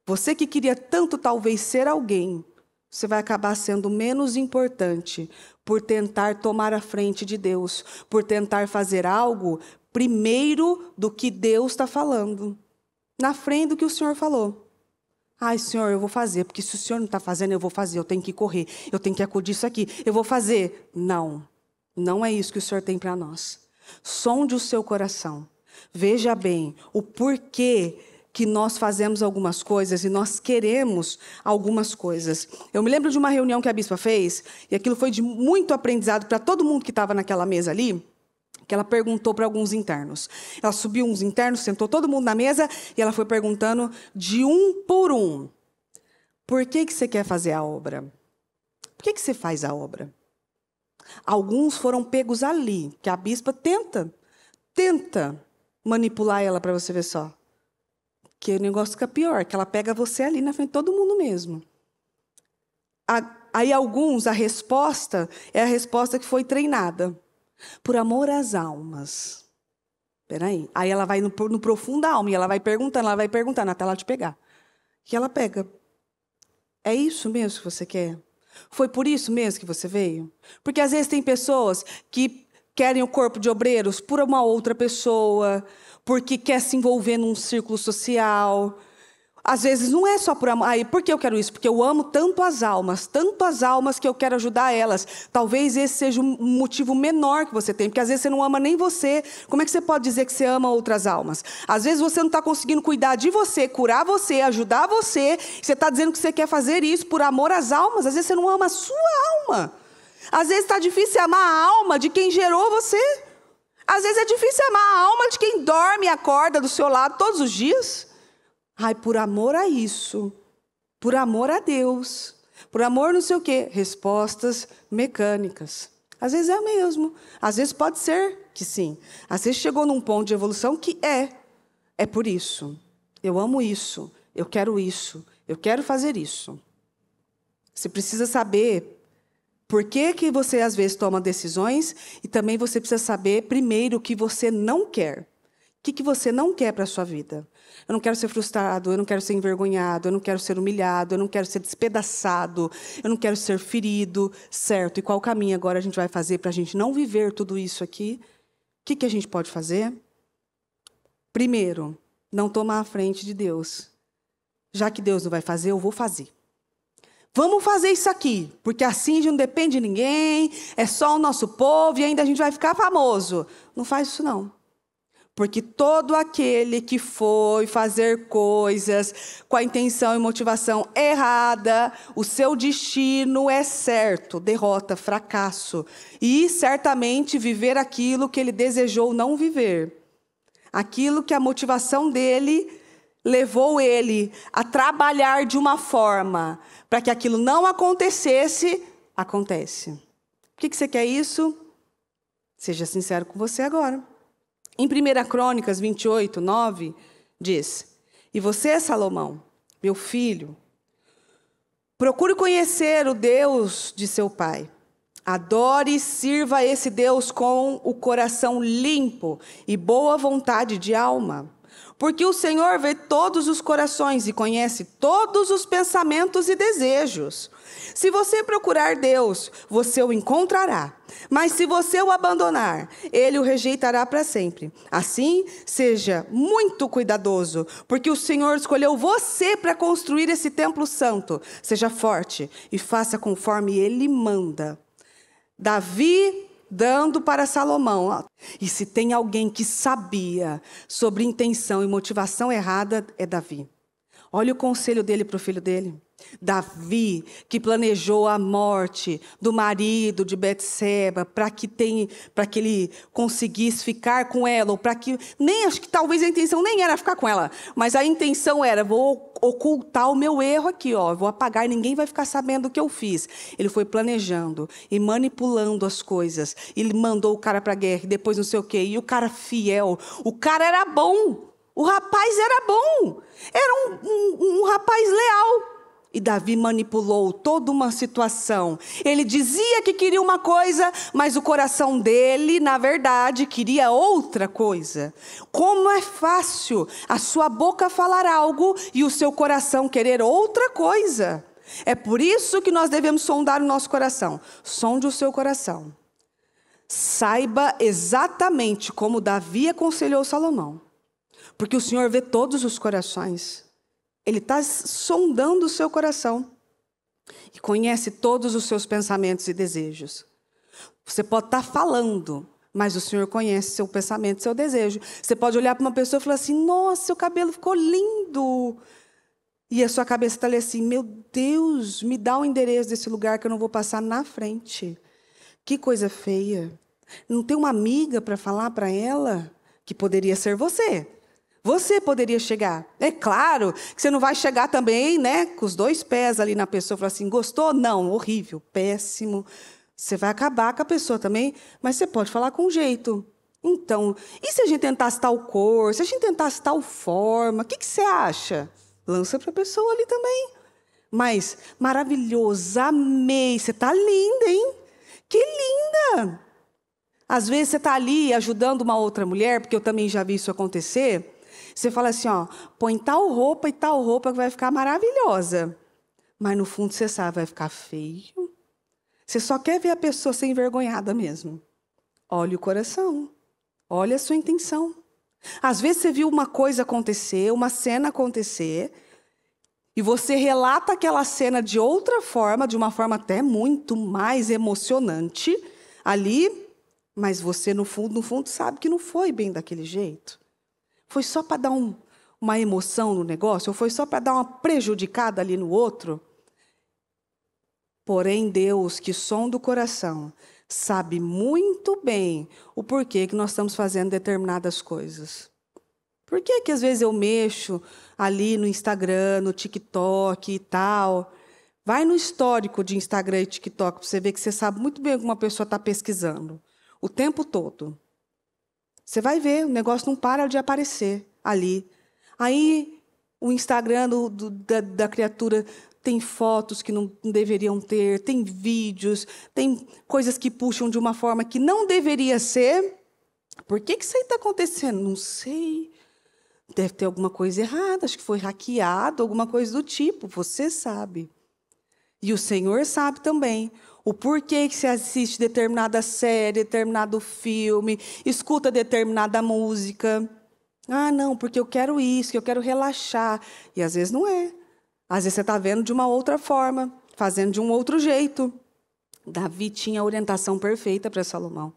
Você que queria tanto talvez ser alguém, você vai acabar sendo menos importante por tentar tomar a frente de Deus, por tentar fazer algo primeiro do que Deus está falando, na frente do que o Senhor falou. Ai, Senhor, eu vou fazer, porque se o Senhor não está fazendo, eu vou fazer, eu tenho que correr, eu tenho que acudir isso aqui, eu vou fazer. Não, não é isso que o Senhor tem para nós. Sonde o seu coração. Veja bem o porquê que nós fazemos algumas coisas e nós queremos algumas coisas. Eu me lembro de uma reunião que a bispa fez, e aquilo foi de muito aprendizado para todo mundo que estava naquela mesa ali, que ela perguntou para alguns internos. Ela subiu uns internos, sentou todo mundo na mesa, e ela foi perguntando de um por um. Por que você quer fazer a obra? Por que você faz a obra? Alguns foram pegos ali, que a bispa tenta manipular ela para você ver só. Que o negócio fica pior, que ela pega você ali na frente de todo mundo mesmo. Aí alguns, a resposta é a resposta que foi treinada. Por amor às almas. Espera aí. Aí ela vai no profundo da alma e ela vai perguntando até ela te pegar. E ela pega. É isso mesmo que você quer? Foi por isso mesmo que você veio? Porque às vezes tem pessoas que querem o corpo de obreiros por uma outra pessoa, porque quer se envolver num círculo social. Às vezes não é só por amor. Aí, por que eu quero isso? Porque eu amo tanto as almas que eu quero ajudar elas. Talvez esse seja um motivo menor que você tem, porque às vezes você não ama nem você. Como é que você pode dizer que você ama outras almas? Às vezes você não está conseguindo cuidar de você, curar você, ajudar você. Você está dizendo que você quer fazer isso por amor às almas. Às vezes você não ama a sua alma. Às vezes está difícil amar a alma de quem gerou você. Às vezes é difícil amar a alma de quem dorme e acorda do seu lado todos os dias. Ai, por amor a isso, por amor a Deus, por amor não sei o quê. Respostas mecânicas. Às vezes é mesmo, às vezes pode ser que sim. Às vezes chegou num ponto de evolução que é por isso. Eu amo isso, eu quero fazer isso. Você precisa saber por que você às vezes toma decisões e também você precisa saber primeiro o que você não quer. O que você não quer para a sua vida? Eu não quero ser frustrado, eu não quero ser envergonhado, eu não quero ser humilhado, eu não quero ser despedaçado, eu não quero ser ferido, certo? E qual caminho agora a gente vai fazer para a gente não viver tudo isso aqui? O que a gente pode fazer? Primeiro, não tomar a frente de Deus. Já que Deus não vai fazer, eu vou fazer. Vamos fazer isso aqui, porque assim a gente não depende de ninguém, é só o nosso povo e ainda a gente vai ficar famoso. Não faz isso não. Porque todo aquele que foi fazer coisas com a intenção e motivação errada, o seu destino é certo, derrota, fracasso. E certamente viver aquilo que ele desejou não viver. Aquilo que a motivação dele levou ele a trabalhar de uma forma para que aquilo não acontecesse, acontece. Por que você quer isso? Seja sincero com você agora. Em 1 Crônicas 28, 9, diz: E você, Salomão, meu filho, procure conhecer o Deus de seu pai. Adore e sirva a esse Deus com o coração limpo e boa vontade de alma. Porque o Senhor vê todos os corações e conhece todos os pensamentos e desejos. Se você procurar Deus, você o encontrará. Mas se você o abandonar, ele o rejeitará para sempre. Assim, seja muito cuidadoso, porque o Senhor escolheu você para construir esse templo santo. Seja forte e faça conforme ele manda. Davi dando para Salomão. E se tem alguém que sabia sobre intenção e motivação errada, é Davi. Olha o conselho dele para o filho dele. Davi, que planejou a morte do marido de Betseba para que ele conseguisse ficar com ela, ou para que acho que talvez a intenção nem era ficar com ela, mas a intenção era: vou ocultar o meu erro aqui, vou apagar, ninguém vai ficar sabendo o que eu fiz. Ele foi planejando e manipulando as coisas. Ele mandou o cara para a guerra, e depois não sei o quê, e o cara fiel, o cara era bom, o rapaz era bom, era um rapaz leal. E Davi manipulou toda uma situação. Ele dizia que queria uma coisa, mas o coração dele, na verdade, queria outra coisa. Como é fácil a sua boca falar algo e o seu coração querer outra coisa. É por isso que nós devemos sondar o nosso coração. Sonde o seu coração. Saiba exatamente como Davi aconselhou Salomão. Porque o Senhor vê todos os corações. Ele está sondando o seu coração e conhece todos os seus pensamentos e desejos. Você pode estar falando, mas o Senhor conhece seu pensamento e seu desejo. Você pode olhar para uma pessoa e falar assim: nossa, seu cabelo ficou lindo. E a sua cabeça está ali assim: meu Deus, me dá o endereço desse lugar que eu não vou passar na frente. Que coisa feia. Não tem uma amiga para falar para ela? Que poderia ser você. Você poderia chegar. É claro que você não vai chegar também, né, com os dois pés ali na pessoa e falar assim: gostou? Não, horrível, péssimo. Você vai acabar com a pessoa também, mas você pode falar com jeito. Então, e se a gente tentasse tal cor? Se a gente tentasse tal forma? O que você acha? Lança para a pessoa ali também. Mas, maravilhoso, amei, você está linda, hein? Que linda! Às vezes você está ali ajudando uma outra mulher, porque eu também já vi isso acontecer. Você fala assim: põe tal roupa e tal roupa que vai ficar maravilhosa. Mas no fundo você sabe, vai ficar feio. Você só quer ver a pessoa ser envergonhada mesmo. Olha o coração. Olha a sua intenção. Às vezes você viu uma coisa acontecer, uma cena acontecer, E você relata aquela cena de outra forma, de uma forma até muito mais emocionante ali, mas você, no fundo, sabe que não foi bem daquele jeito. Foi só para dar uma emoção no negócio, ou foi só para dar uma prejudicada ali no outro. Porém, Deus, que sonda o coração, sabe muito bem o porquê que nós estamos fazendo determinadas coisas. Por que que às vezes eu mexo ali no Instagram, no TikTok e tal? Vai no histórico de Instagram e TikTok para você ver que você sabe muito bem o que uma pessoa está pesquisando. O tempo todo. Você vai ver, o negócio não para de aparecer ali. Aí, o Instagram da criatura tem fotos que não deveriam ter, tem vídeos, tem coisas que puxam de uma forma que não deveria ser. Por que isso aí está acontecendo? Não sei. Deve ter alguma coisa errada, acho que foi hackeado, alguma coisa do tipo, você sabe. E o Senhor sabe também o porquê que você assiste determinada série, determinado filme, escuta determinada música. Ah, não, porque eu quero isso, que eu quero relaxar. E às vezes não é. Às vezes você está vendo de uma outra forma, fazendo de um outro jeito. Davi tinha a orientação perfeita para Salomão.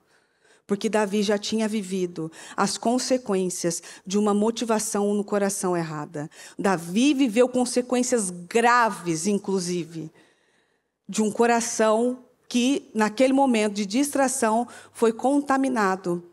Porque Davi já tinha vivido as consequências de uma motivação no coração errada. Davi viveu consequências graves, inclusive, de um coração que, naquele momento de distração, foi contaminado.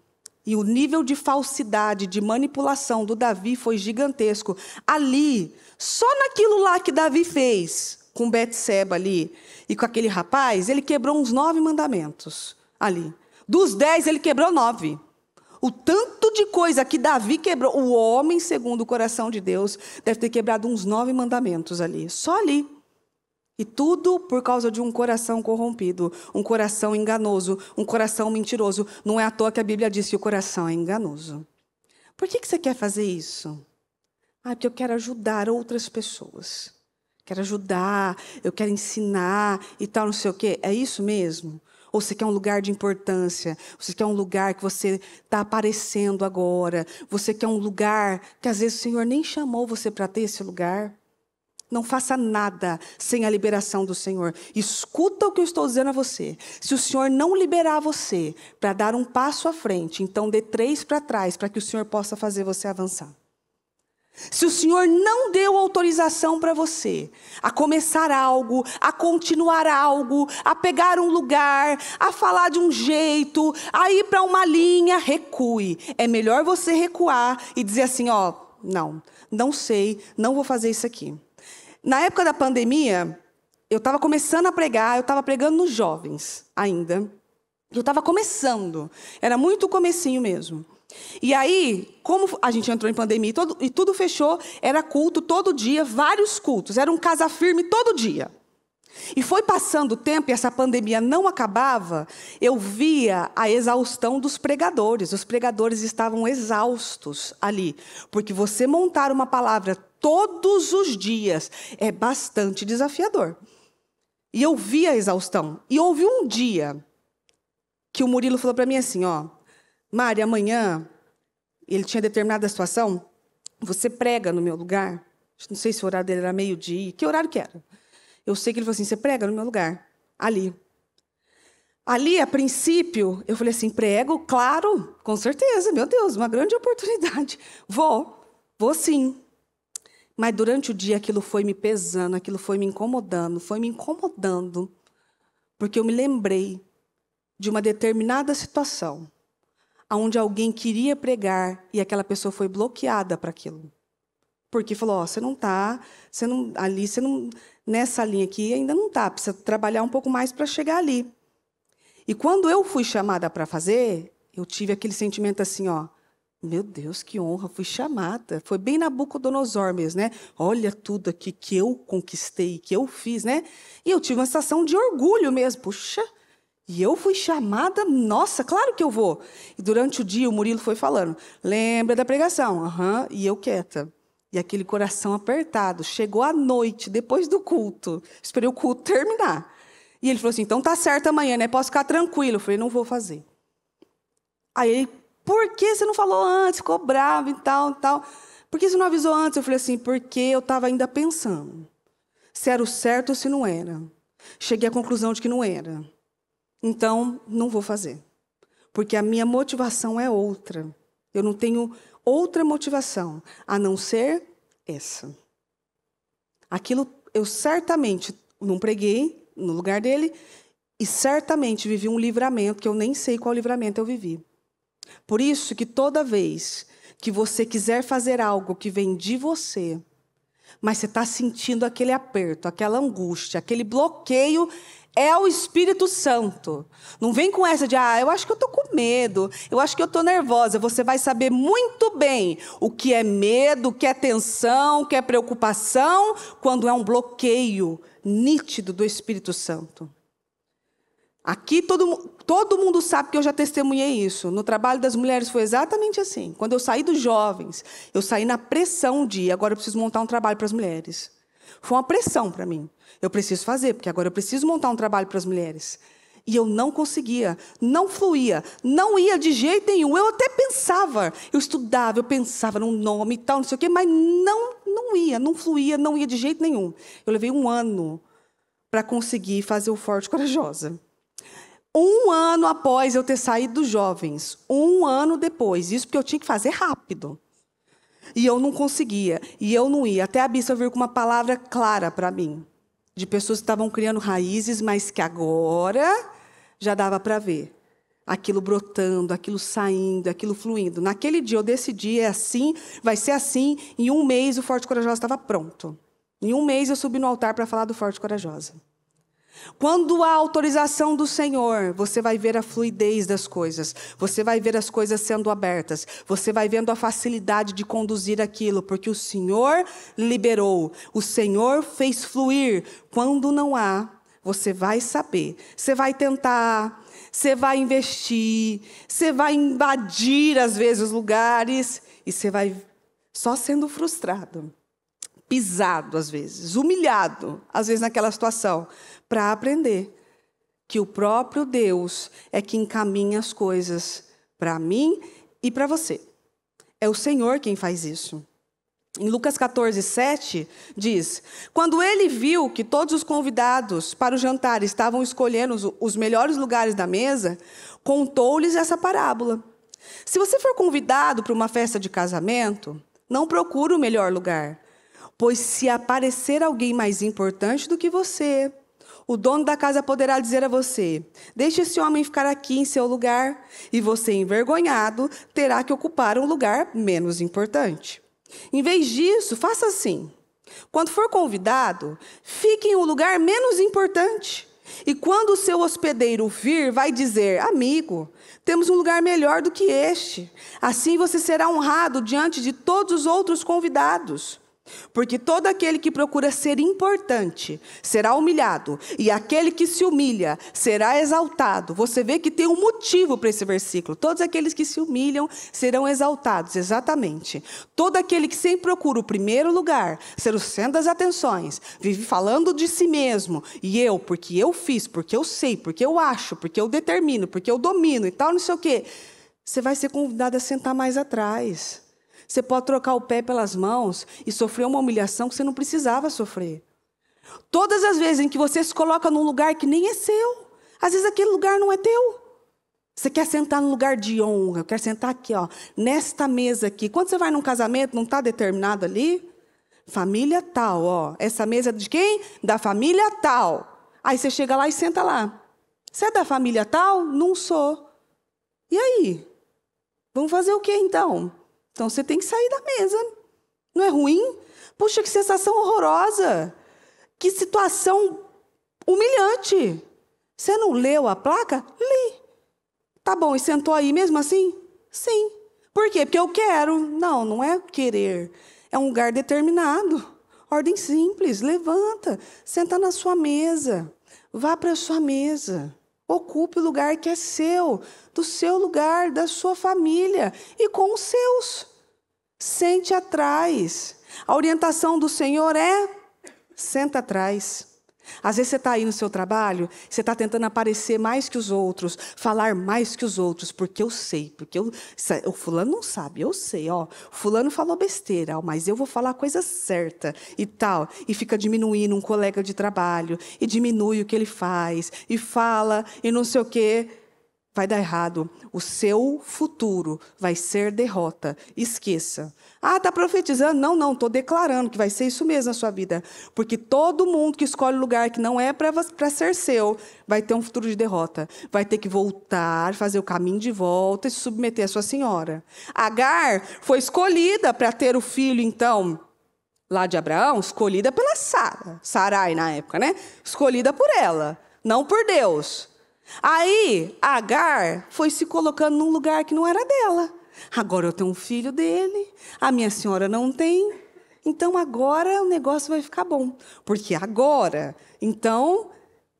E o nível de falsidade, de manipulação do Davi foi gigantesco. Ali, só naquilo lá que Davi fez, com Betseba ali, e com aquele rapaz, ele quebrou uns 9 mandamentos ali. Dos 10, ele quebrou 9. O tanto de coisa que Davi quebrou, o homem, segundo o coração de Deus, deve ter quebrado uns 9 mandamentos ali, só ali. E tudo por causa de um coração corrompido, um coração enganoso, um coração mentiroso. Não é à toa que a Bíblia diz que o coração é enganoso. Por que você quer fazer isso? Ah, porque eu quero ajudar outras pessoas. Quero ajudar, eu quero ensinar e tal, não sei o quê. É isso mesmo? Ou você quer um lugar de importância? Você quer um lugar que você está aparecendo agora? Você quer um lugar que às vezes o Senhor nem chamou você para ter esse lugar? Não faça nada sem a liberação do Senhor. Escuta o que eu estou dizendo a você. Se o Senhor não liberar você para dar um passo à frente, então dê 3 para trás, para que o Senhor possa fazer você avançar. Se o Senhor não deu autorização para você a começar algo, a continuar algo, a pegar um lugar, a falar de um jeito, a ir para uma linha, recue. É melhor você recuar e dizer assim, ó, não sei, não vou fazer isso aqui. Na época da pandemia, eu estava começando a pregar, eu estava pregando nos jovens ainda. Eu estava começando, era muito comecinho mesmo. E aí, como a gente entrou em pandemia e tudo fechou, era culto todo dia, vários cultos, era um casa firme todo dia. E foi passando o tempo e essa pandemia não acabava, eu via a exaustão dos pregadores. Os pregadores estavam exaustos ali, porque você montar uma palavra todos os dias é bastante desafiador. E eu via a exaustão. E houve um dia que o Murilo falou para mim assim, ó, Mari, amanhã, ele tinha determinada situação, você prega no meu lugar. Não sei se o horário dele era meio-dia, que horário que era? Eu sei que ele falou assim, você prega no meu lugar, ali. Ali, a princípio, eu falei assim, prego, claro, com certeza, meu Deus, uma grande oportunidade. Vou sim. Mas durante o dia aquilo foi me pesando, aquilo foi me incomodando, porque eu me lembrei de uma determinada situação, onde alguém queria pregar e aquela pessoa foi bloqueada para aquilo. Porque falou, ó, você não, nessa linha aqui ainda não está, precisa trabalhar um pouco mais para chegar ali. E quando eu fui chamada para fazer, eu tive aquele sentimento assim, ó, meu Deus, que honra, fui chamada. Foi bem Nabucodonosor mesmo, né? Olha tudo aqui que eu conquistei, que eu fiz, né? E eu tive uma sensação de orgulho mesmo, puxa, e eu fui chamada, nossa, claro que eu vou. E durante o dia o Murilo foi falando, lembra da pregação? Aham, e eu quieta. E aquele coração apertado. Chegou à noite, depois do culto. Esperei o culto terminar. E ele falou assim, então tá certo amanhã, né? Posso ficar tranquilo. Eu falei, não vou fazer. Aí ele, por que você não falou antes? Ficou bravo e tal, tal. Por que você não avisou antes? Eu falei assim, porque eu estava ainda pensando. se era o certo ou se não era. Cheguei à conclusão de que não era. Então, não vou fazer. Porque a minha motivação é outra. Eu não tenho outra motivação, a não ser essa. Aquilo eu certamente não preguei no lugar dele e certamente vivi um livramento que eu nem sei qual livramento eu vivi. Por isso que toda vez que você quiser fazer algo que vem de você, mas você está sentindo aquele aperto, aquela angústia, aquele bloqueio, é o Espírito Santo. Não vem com essa de, eu acho que eu estou com medo, eu acho que eu estou nervosa. Você vai saber muito bem o que é medo, o que é tensão, o que é preocupação, quando é um bloqueio nítido do Espírito Santo. Aqui todo mundo sabe que eu já testemunhei isso. No trabalho das mulheres foi exatamente assim. Quando eu saí dos jovens, eu saí na pressão de, agora eu preciso montar um trabalho para as mulheres. Foi uma pressão para mim. Eu preciso fazer, porque agora eu preciso montar um trabalho para as mulheres. E eu não conseguia, não fluía, não ia de jeito nenhum. Eu até pensava, eu estudava, eu pensava num nome e tal, não sei o quê, mas não ia, não fluía, não ia de jeito nenhum. Eu levei 1 ano para conseguir fazer o Forte e Corajosa. 1 ano após eu ter saído dos jovens, 1 ano depois, isso porque eu tinha que fazer rápido. E eu não conseguia, e eu não ia. Até a Bissa vir com uma palavra clara para mim, de pessoas que estavam criando raízes, mas que agora já dava para ver. Aquilo brotando, aquilo saindo, aquilo fluindo. Naquele dia eu decidi, é assim, vai ser assim. Em 1 mês o Forte e Corajosa estava pronto. Em 1 mês eu subi no altar para falar do Forte e Corajosa. Quando há autorização do Senhor, você vai ver a fluidez das coisas. Você vai ver as coisas sendo abertas. Você vai vendo a facilidade de conduzir aquilo, porque o Senhor liberou. O Senhor fez fluir. Quando não há, você vai saber. Você vai tentar, você vai investir, você vai invadir, às vezes, os lugares, e você vai só sendo frustrado, pisado, às vezes, humilhado, às vezes, naquela situação, para aprender que o próprio Deus é que encaminha as coisas para mim e para você. É o Senhor quem faz isso. Em Lucas 14, 7, diz: quando ele viu que todos os convidados para o jantar estavam escolhendo os melhores lugares da mesa, contou-lhes essa parábola. Se você for convidado para uma festa de casamento, não procure o melhor lugar, pois se aparecer alguém mais importante do que você, o dono da casa poderá dizer a você: deixe esse homem ficar aqui em seu lugar, e você, envergonhado, terá que ocupar um lugar menos importante. Em vez disso, faça assim: quando for convidado, fique em um lugar menos importante. E quando o seu hospedeiro vir, vai dizer: amigo, temos um lugar melhor do que este. Assim você será honrado diante de todos os outros convidados. Porque todo aquele que procura ser importante será humilhado, e aquele que se humilha será exaltado. Você vê que tem um motivo para esse versículo. Todos aqueles que se humilham serão exaltados, exatamente. Todo aquele que sempre procura o primeiro lugar, ser o centro das atenções, vive falando de si mesmo, e eu, porque eu fiz, porque eu sei, porque eu acho, porque eu determino, porque eu domino e tal, não sei o quê. Você vai ser convidado a sentar mais atrás. Você pode trocar o pé pelas mãos e sofrer uma humilhação que você não precisava sofrer. Todas as vezes em que você se coloca num lugar que nem é seu, às vezes aquele lugar não é teu. Você quer sentar num lugar de honra, eu quero sentar aqui, nesta mesa aqui. Quando você vai num casamento, não está determinado ali? Família tal, essa mesa é de quem? Da família tal. Aí você chega lá e senta lá. Você é da família tal? Não sou. E aí? Vamos fazer o quê então? Então, você tem que sair da mesa. Não é ruim? Puxa, que sensação horrorosa. Que situação humilhante. Você não leu a placa? Li. Tá bom, e sentou aí mesmo assim? Sim. Por quê? Porque eu quero. Não, não é querer. É um lugar determinado. Ordem simples. Levanta. Senta na sua mesa. Vá para a sua mesa. Ocupe o lugar que é seu, do seu lugar, da sua família e com os seus. Sente atrás. A orientação do Senhor é: senta atrás. Às vezes você está aí no seu trabalho, você está tentando aparecer mais que os outros, falar mais que os outros, porque eu sei, o fulano não sabe, eu sei, ó, o fulano falou besteira, ó, mas eu vou falar a coisa certa e tal. E fica diminuindo um colega de trabalho, e diminui o que ele faz, e fala, e não sei o quê. Vai dar errado. O seu futuro vai ser derrota. Esqueça. Ah, está profetizando? Não, estou declarando que vai ser isso mesmo na sua vida. Porque todo mundo que escolhe lugar que não é para ser seu, vai ter um futuro de derrota. Vai ter que voltar, fazer o caminho de volta e se submeter à sua senhora. Agar foi escolhida para ter o filho, então, lá de Abraão, escolhida pela Sara. Sarai, na época, né? Escolhida por ela, não por Deus. Aí, Agar foi se colocando num lugar que não era dela. Agora eu tenho um filho dele, a minha senhora não tem. Então, agora o negócio vai ficar bom. Porque agora, então,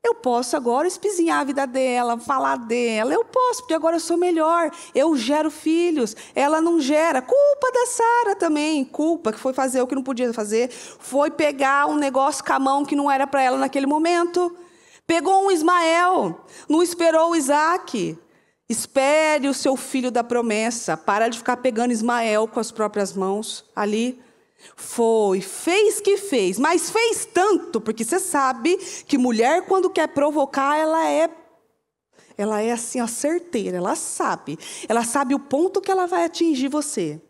eu posso agora espizinhar a vida dela, falar dela. Eu posso, porque agora eu sou melhor. Eu gero filhos, ela não gera. Culpa da Sara também. Culpa que foi fazer o que não podia fazer. Foi pegar um negócio com a mão que não era para ela naquele momento. Pegou um Ismael, não esperou o Isaac. Espere o seu filho da promessa. Para de ficar pegando Ismael com as próprias mãos ali. Fez que fez, mas fez tanto, porque você sabe que mulher, quando quer provocar, ela é assim, ó, certeira, ela sabe o ponto que ela vai atingir você.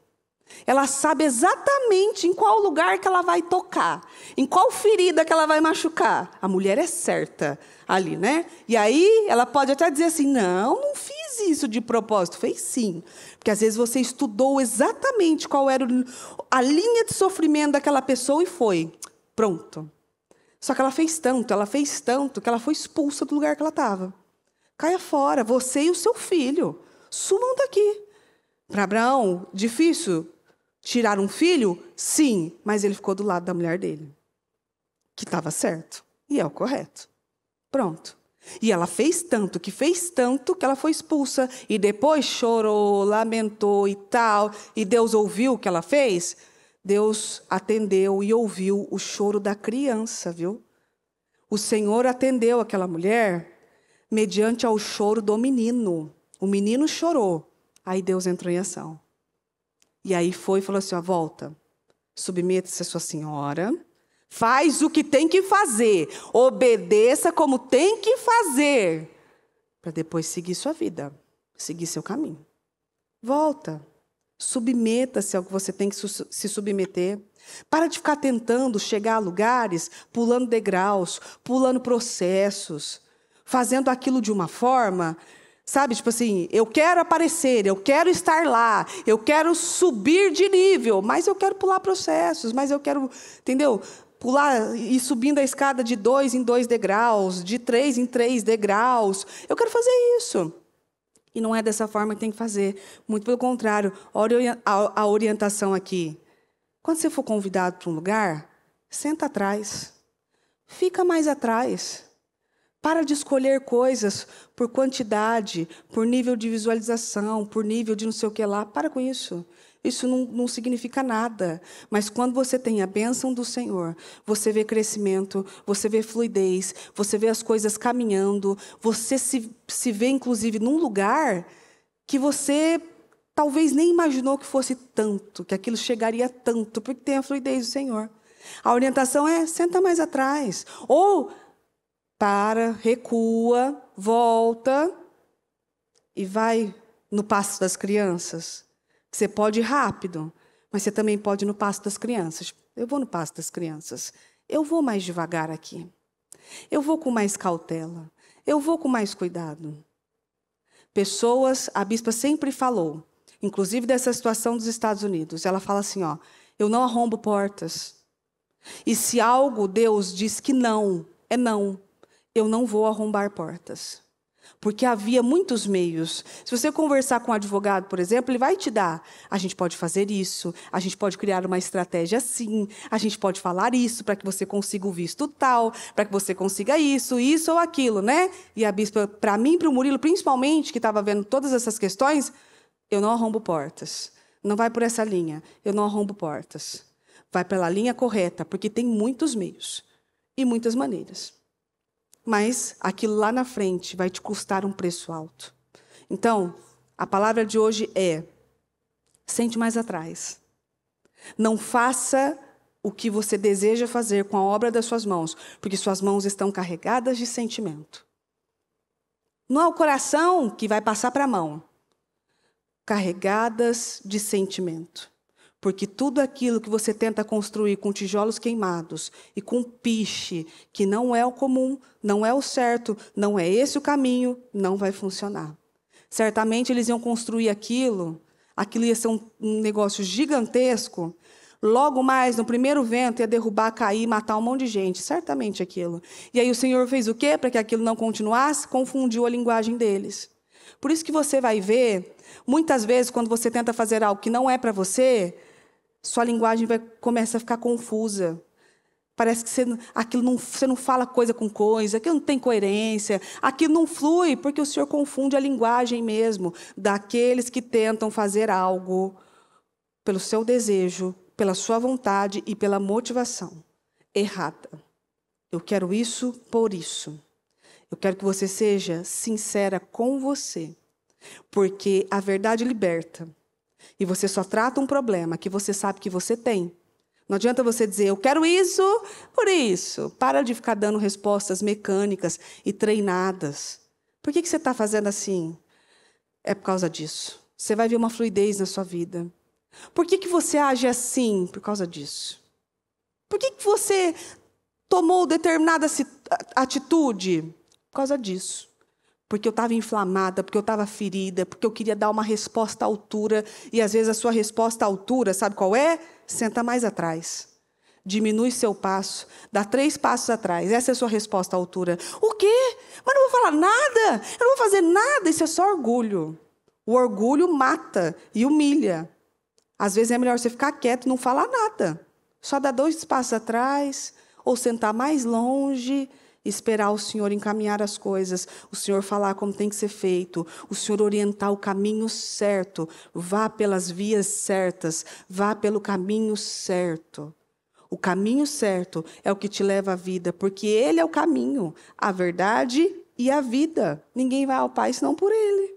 Ela sabe exatamente em qual lugar que ela vai tocar, em qual ferida que ela vai machucar. A mulher é certa ali, né? E aí ela pode até dizer assim, não fiz isso de propósito. Fez sim. Porque às vezes você estudou exatamente qual era a linha de sofrimento daquela pessoa e foi. Pronto. Só que ela fez tanto, que ela foi expulsa do lugar que ela estava. Caia fora, você e o seu filho. Sumam daqui. Para Abraão, difícil tirar um filho? Sim, mas ele ficou do lado da mulher dele, que estava certo, e é o correto. Pronto. E ela fez tanto que ela foi expulsa, e depois chorou, lamentou e tal, e Deus ouviu o que ela fez? Deus atendeu e ouviu o choro da criança, viu? O Senhor atendeu aquela mulher mediante ao choro do menino. O menino chorou, aí Deus entrou em ação. E aí foi e falou assim, ó, volta, submeta-se à sua senhora, faz o que tem que fazer, obedeça como tem que fazer, para depois seguir sua vida, seguir seu caminho. Volta, submeta-se ao que você tem que se submeter. Para de ficar tentando chegar a lugares, pulando degraus, pulando processos, fazendo aquilo de uma forma... Sabe, tipo assim, eu quero aparecer, eu quero estar lá, eu quero subir de nível, mas eu quero pular processos, mas eu quero, entendeu? Pular e subindo a escada de 2 em 2 degraus, de 3 em 3 degraus. Eu quero fazer isso. E não é dessa forma que tem que fazer. Muito pelo contrário, a orientação aqui. Quando você for convidado para um lugar, senta atrás. Fica mais atrás. Para de escolher coisas por quantidade, por nível de visualização, por nível de não sei o que lá. Para com isso. Isso não significa nada. Mas quando você tem a bênção do Senhor, você vê crescimento, você vê fluidez, você vê as coisas caminhando, você se vê, inclusive, num lugar que você talvez nem imaginou que fosse tanto, que aquilo chegaria tanto, porque tem a fluidez do Senhor. A orientação é, senta mais atrás. Ou... para, recua, volta e vai no passo das crianças. Você pode ir rápido, mas você também pode ir no passo das crianças. Eu vou no passo das crianças. Eu vou mais devagar aqui. Eu vou com mais cautela. Eu vou com mais cuidado. Pessoas, a bispa sempre falou, inclusive dessa situação dos Estados Unidos, ela fala assim, ó, eu não arrombo portas. E se algo Deus diz que não, é não. Eu não vou arrombar portas. Porque havia muitos meios. Se você conversar com um advogado, por exemplo, ele vai te dar. A gente pode fazer isso, a gente pode criar uma estratégia assim, a gente pode falar isso para que você consiga o visto tal, para que você consiga isso ou aquilo, né? E a bispa, para mim, para o Murilo, principalmente, que estava vendo todas essas questões, eu não arrombo portas. Não vai por essa linha. Eu não arrombo portas. Vai pela linha correta, porque tem muitos meios e muitas maneiras. mas aquilo lá na frente vai te custar um preço alto. Então, a palavra de hoje é: sente mais atrás. Não faça o que você deseja fazer com a obra das suas mãos, porque suas mãos estão carregadas de sentimento. Não é o coração que vai passar para a mão. Carregadas de sentimento. Porque tudo aquilo que você tenta construir com tijolos queimados e com piche, que não é o comum, não é o certo, não é esse o caminho, não vai funcionar. Certamente eles iam construir aquilo ia ser um negócio gigantesco. Logo mais, no primeiro vento, ia derrubar, cair, matar um monte de gente. Certamente aquilo. E aí o Senhor fez o quê? Para que aquilo não continuasse, confundiu a linguagem deles. Por isso que você vai ver, muitas vezes, quando você tenta fazer algo que não é para você, sua linguagem começa a ficar confusa. Parece que você não fala coisa com coisa, aquilo não tem coerência, aquilo não flui, porque o Senhor confunde a linguagem mesmo daqueles que tentam fazer algo pelo seu desejo, pela sua vontade e pela motivação errada. Eu quero isso por isso. Eu quero que você seja sincera com você, porque a verdade liberta. E você só trata um problema que você sabe que você tem. Não adianta você dizer, eu quero isso por isso. Para de ficar dando respostas mecânicas e treinadas. Por que você está fazendo assim? É por causa disso. Você vai ver uma fluidez na sua vida. Por que você age assim? Por causa disso. Por que você tomou determinada atitude? Por causa disso. Porque eu estava inflamada, porque eu estava ferida, porque eu queria dar uma resposta à altura. E às vezes a sua resposta à altura, sabe qual é? Senta mais atrás. Diminui seu passo. Dá 3 passos atrás. Essa é a sua resposta à altura. O quê? Mas não vou falar nada. Eu não vou fazer nada. Isso é só orgulho. O orgulho mata e humilha. Às vezes é melhor você ficar quieto e não falar nada. Só dar 2 passos atrás. Ou sentar mais longe. Esperar o Senhor encaminhar as coisas, o Senhor falar como tem que ser feito, o Senhor orientar o caminho certo, vá pelas vias certas, vá pelo caminho certo. O caminho certo é o que te leva à vida, porque Ele é o caminho, a verdade e a vida. Ninguém vai ao Pai senão por Ele.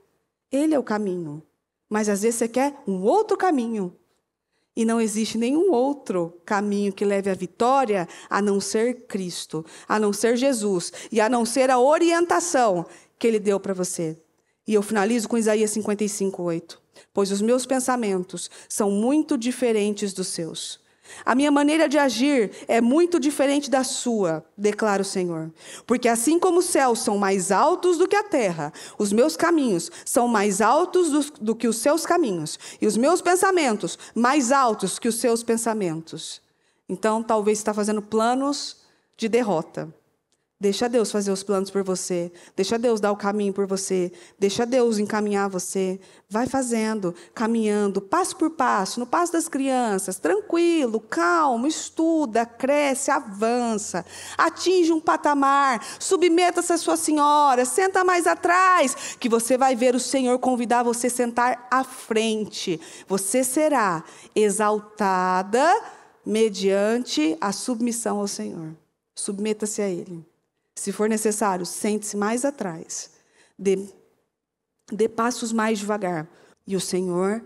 Ele é o caminho. Mas às vezes você quer um outro caminho. E não existe nenhum outro caminho que leve à vitória a não ser Cristo, a não ser Jesus e a não ser a orientação que Ele deu para você. E eu finalizo com Isaías 55:8. Pois os meus pensamentos são muito diferentes dos seus. A minha maneira de agir é muito diferente da sua, declara o Senhor. Porque assim como os céus são mais altos do que a terra, os meus caminhos são mais altos do que os seus caminhos. E os meus pensamentos mais altos que os seus pensamentos. Então, talvez você está fazendo planos de derrota. Deixa Deus fazer os planos por você. Deixa Deus dar o caminho por você. Deixa Deus encaminhar você. Vai fazendo, caminhando, passo por passo, no passo das crianças, tranquilo, calmo, estuda, cresce, avança, atinge um patamar, submeta-se à sua senhora, senta mais atrás, que você vai ver o Senhor convidar você a sentar à frente. Você será exaltada mediante a submissão ao Senhor. Submeta-se a Ele. Se for necessário, sente-se mais atrás. Dê passos mais devagar. E o Senhor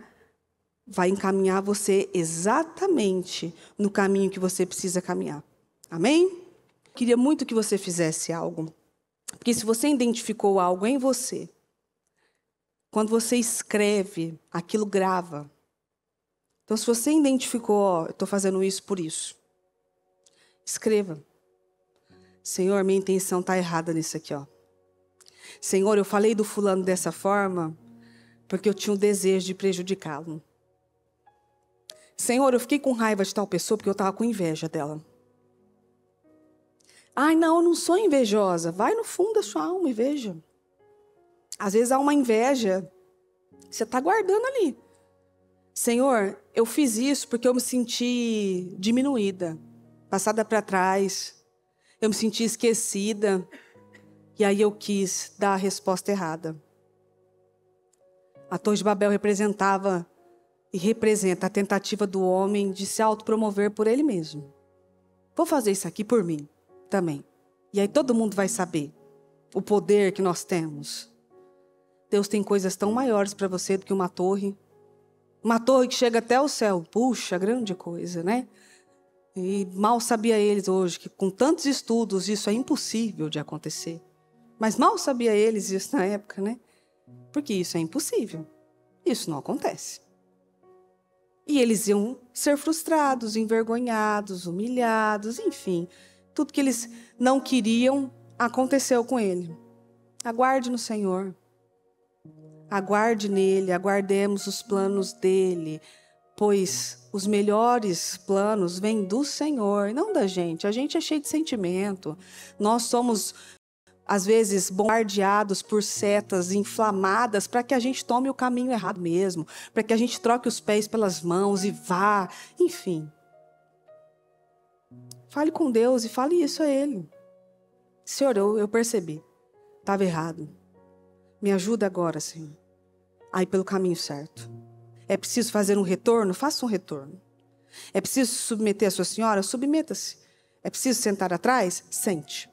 vai encaminhar você exatamente no caminho que você precisa caminhar. Amém? Queria muito que você fizesse algo. Porque se você identificou algo em você, quando você escreve, aquilo grava. Então, se você identificou, eu estou fazendo isso por isso. Escreva. Senhor, minha intenção está errada nisso aqui, ó. Senhor, eu falei do fulano dessa forma porque eu tinha um desejo de prejudicá-lo. Senhor, eu fiquei com raiva de tal pessoa porque eu estava com inveja dela. Ai, não, eu não sou invejosa. Vai no fundo da sua alma e veja. Às vezes há uma inveja que você está guardando ali. Senhor, eu fiz isso porque eu me senti diminuída, passada para trás. Eu me senti esquecida. E aí eu quis dar a resposta errada. A Torre de Babel representava e representa a tentativa do homem de se autopromover por ele mesmo. Vou fazer isso aqui por mim também. E aí todo mundo vai saber o poder que nós temos. Deus tem coisas tão maiores para você do que uma torre. Uma torre que chega até o céu. Puxa, grande coisa, né? E mal sabia eles hoje que com tantos estudos isso é impossível de acontecer. Mas mal sabia eles isso na época, né? Porque isso é impossível. Isso não acontece. E eles iam ser frustrados, envergonhados, humilhados, enfim. Tudo que eles não queriam aconteceu com ele. Aguarde no Senhor. Aguarde nele, aguardemos os planos dele, pois os melhores planos vêm do Senhor, não da gente. A gente é cheio de sentimento. Nós somos, às vezes, bombardeados por setas inflamadas para que a gente tome o caminho errado mesmo, para que a gente troque os pés pelas mãos e vá, enfim. Fale com Deus e fale isso a Ele. Senhor, eu percebi, estava errado. Me ajuda agora, Senhor, a ir pelo caminho certo. É preciso fazer um retorno? Faça um retorno. É preciso submeter a sua senhora? Submeta-se. É preciso sentar atrás? Sente.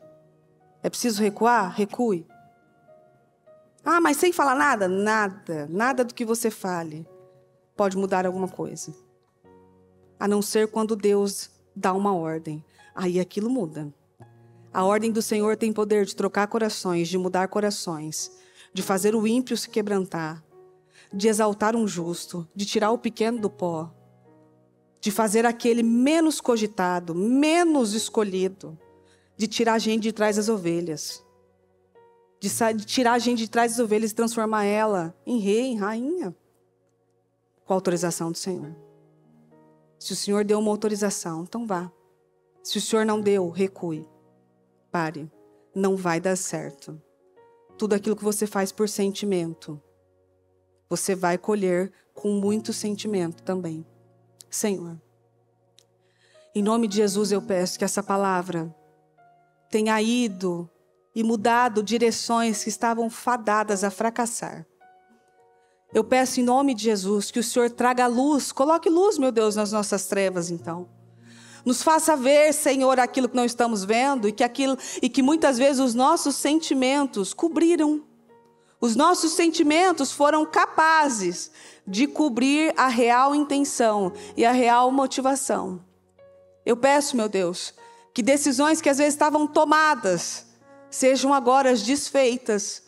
É preciso recuar? Recue. Ah, mas sem falar nada? Nada. Nada do que você fale pode mudar alguma coisa. A não ser quando Deus dá uma ordem. Aí aquilo muda. A ordem do Senhor tem poder de trocar corações, de mudar corações, de fazer o ímpio se quebrantar, de exaltar um justo, de tirar o pequeno do pó, de fazer aquele menos cogitado, menos escolhido, de tirar a gente de trás das ovelhas, de tirar a gente de trás das ovelhas e transformar ela em rei, em rainha, com a autorização do Senhor. Se o Senhor deu uma autorização, então vá. Se o Senhor não deu, recue. Pare. Não vai dar certo. Tudo aquilo que você faz por sentimento, você vai colher com muito sentimento também. Senhor, em nome de Jesus eu peço que essa palavra tenha ido e mudado direções que estavam fadadas a fracassar. Eu peço em nome de Jesus que o Senhor traga luz, coloque luz, meu Deus, nas nossas trevas então. Nos faça ver, Senhor, aquilo que não estamos vendo e que muitas vezes os nossos sentimentos cobriram. Os nossos sentimentos foram capazes de cobrir a real intenção e a real motivação. Eu peço, meu Deus, que decisões que às vezes estavam tomadas sejam agora desfeitas,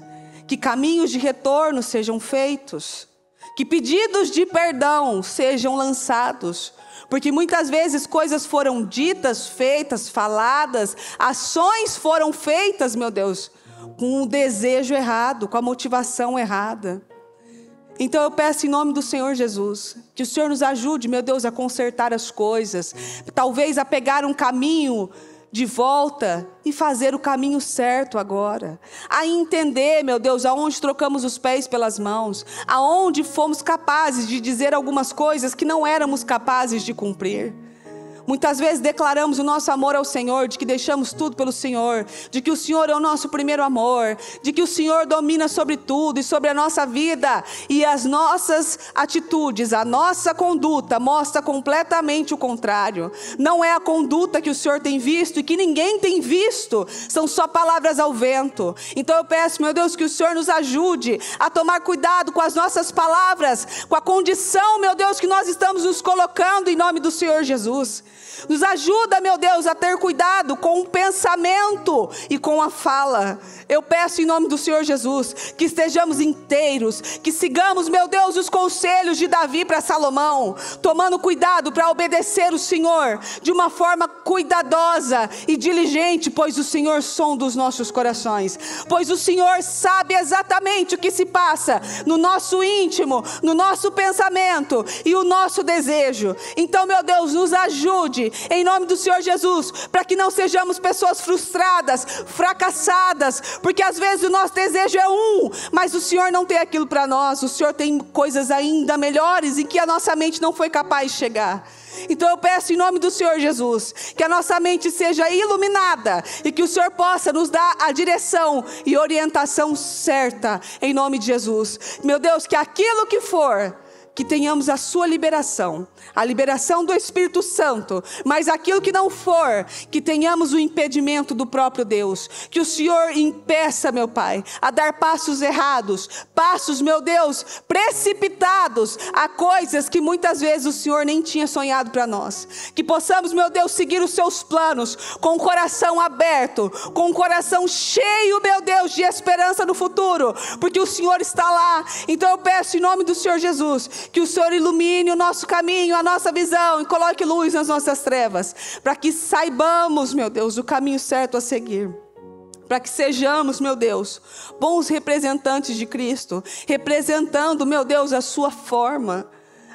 que caminhos de retorno sejam feitos, que pedidos de perdão sejam lançados, porque muitas vezes coisas foram ditas, feitas, faladas, ações foram feitas, meu Deus, com o desejo errado, com a motivação errada. Então eu peço em nome do Senhor Jesus, que o Senhor nos ajude, meu Deus, a consertar as coisas, talvez a pegar um caminho de volta e fazer o caminho certo agora. A entender, meu Deus, aonde trocamos os pés pelas mãos, aonde fomos capazes de dizer algumas coisas que não éramos capazes de cumprir. Muitas vezes declaramos o nosso amor ao Senhor, de que deixamos tudo pelo Senhor, de que o Senhor é o nosso primeiro amor, de que o Senhor domina sobre tudo e sobre a nossa vida, e as nossas atitudes, a nossa conduta mostra completamente o contrário. Não é a conduta que o Senhor tem visto e que ninguém tem visto, são só palavras ao vento. Então eu peço, meu Deus, que o Senhor nos ajude a tomar cuidado com as nossas palavras, com a condição, meu Deus, que nós estamos nos colocando em nome do Senhor Jesus. Nos ajuda, meu Deus, a ter cuidado com o pensamento e com a fala. Eu peço em nome do Senhor Jesus, que estejamos inteiros, que sigamos, meu Deus, os conselhos de Davi para Salomão, tomando cuidado para obedecer o Senhor de uma forma cuidadosa e diligente, pois o Senhor sonda os nossos corações, pois o Senhor sabe exatamente o que se passa no nosso íntimo, no nosso pensamento e o nosso desejo. Então, meu Deus, nos ajude, em nome do Senhor Jesus, para que não sejamos pessoas frustradas, fracassadas, porque às vezes o nosso desejo é mas o Senhor não tem aquilo para nós. O Senhor tem coisas ainda melhores em que a nossa mente não foi capaz de chegar. Então eu peço em nome do Senhor Jesus, que a nossa mente seja iluminada e que o Senhor possa nos dar a direção e orientação certa, em nome de Jesus. Meu Deus, que aquilo que for que tenhamos a sua liberação, a liberação do Espírito Santo, mas aquilo que não for, que tenhamos o impedimento do próprio Deus, que o Senhor impeça, meu Pai, a dar passos errados, passos, meu Deus, precipitados a coisas que muitas vezes o Senhor nem tinha sonhado para nós, que possamos, meu Deus, seguir os seus planos, com o coração aberto, com o coração cheio, meu Deus, de esperança no futuro, porque o Senhor está lá. Então eu peço em nome do Senhor Jesus, que o Senhor ilumine o nosso caminho, a nossa visão, e coloque luz nas nossas trevas, para que saibamos, meu Deus, o caminho certo a seguir. Para que sejamos, meu Deus, bons representantes de Cristo, representando, meu Deus, a sua forma,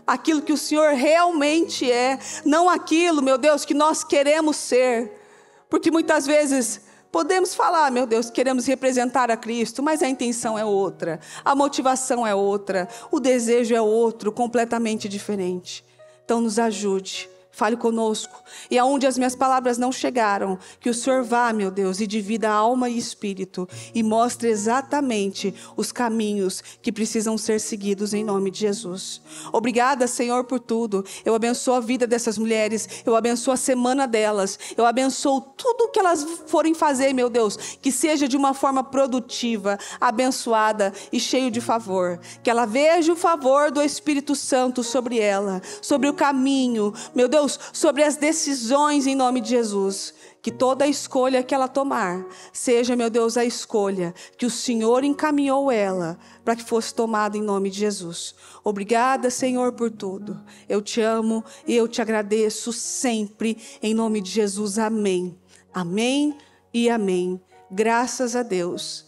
aquilo que o Senhor realmente é, não aquilo, meu Deus, que nós queremos ser, porque muitas vezes podemos falar, meu Deus, queremos representar a Cristo, mas a intenção é outra, a motivação é outra, o desejo é outro, completamente diferente. Então nos ajude, fale conosco, e aonde as minhas palavras não chegaram, que o Senhor vá, meu Deus, e divida alma e espírito, e mostre exatamente os caminhos que precisam ser seguidos em nome de Jesus. Obrigada, Senhor, por tudo. Eu abençoo a vida dessas mulheres, eu abençoo a semana delas, eu abençoo tudo que elas forem fazer, meu Deus, que seja de uma forma produtiva, abençoada e cheio de favor, que ela veja o favor do Espírito Santo sobre ela, sobre o caminho, meu Deus, sobre as decisões em nome de Jesus. Que toda a escolha que ela tomar seja, meu Deus, a escolha que o Senhor encaminhou ela para que fosse tomada em nome de Jesus. Obrigada, Senhor, por tudo. Eu te amo e eu te agradeço sempre em nome de Jesus. Amém. Amém e amém. Graças a Deus.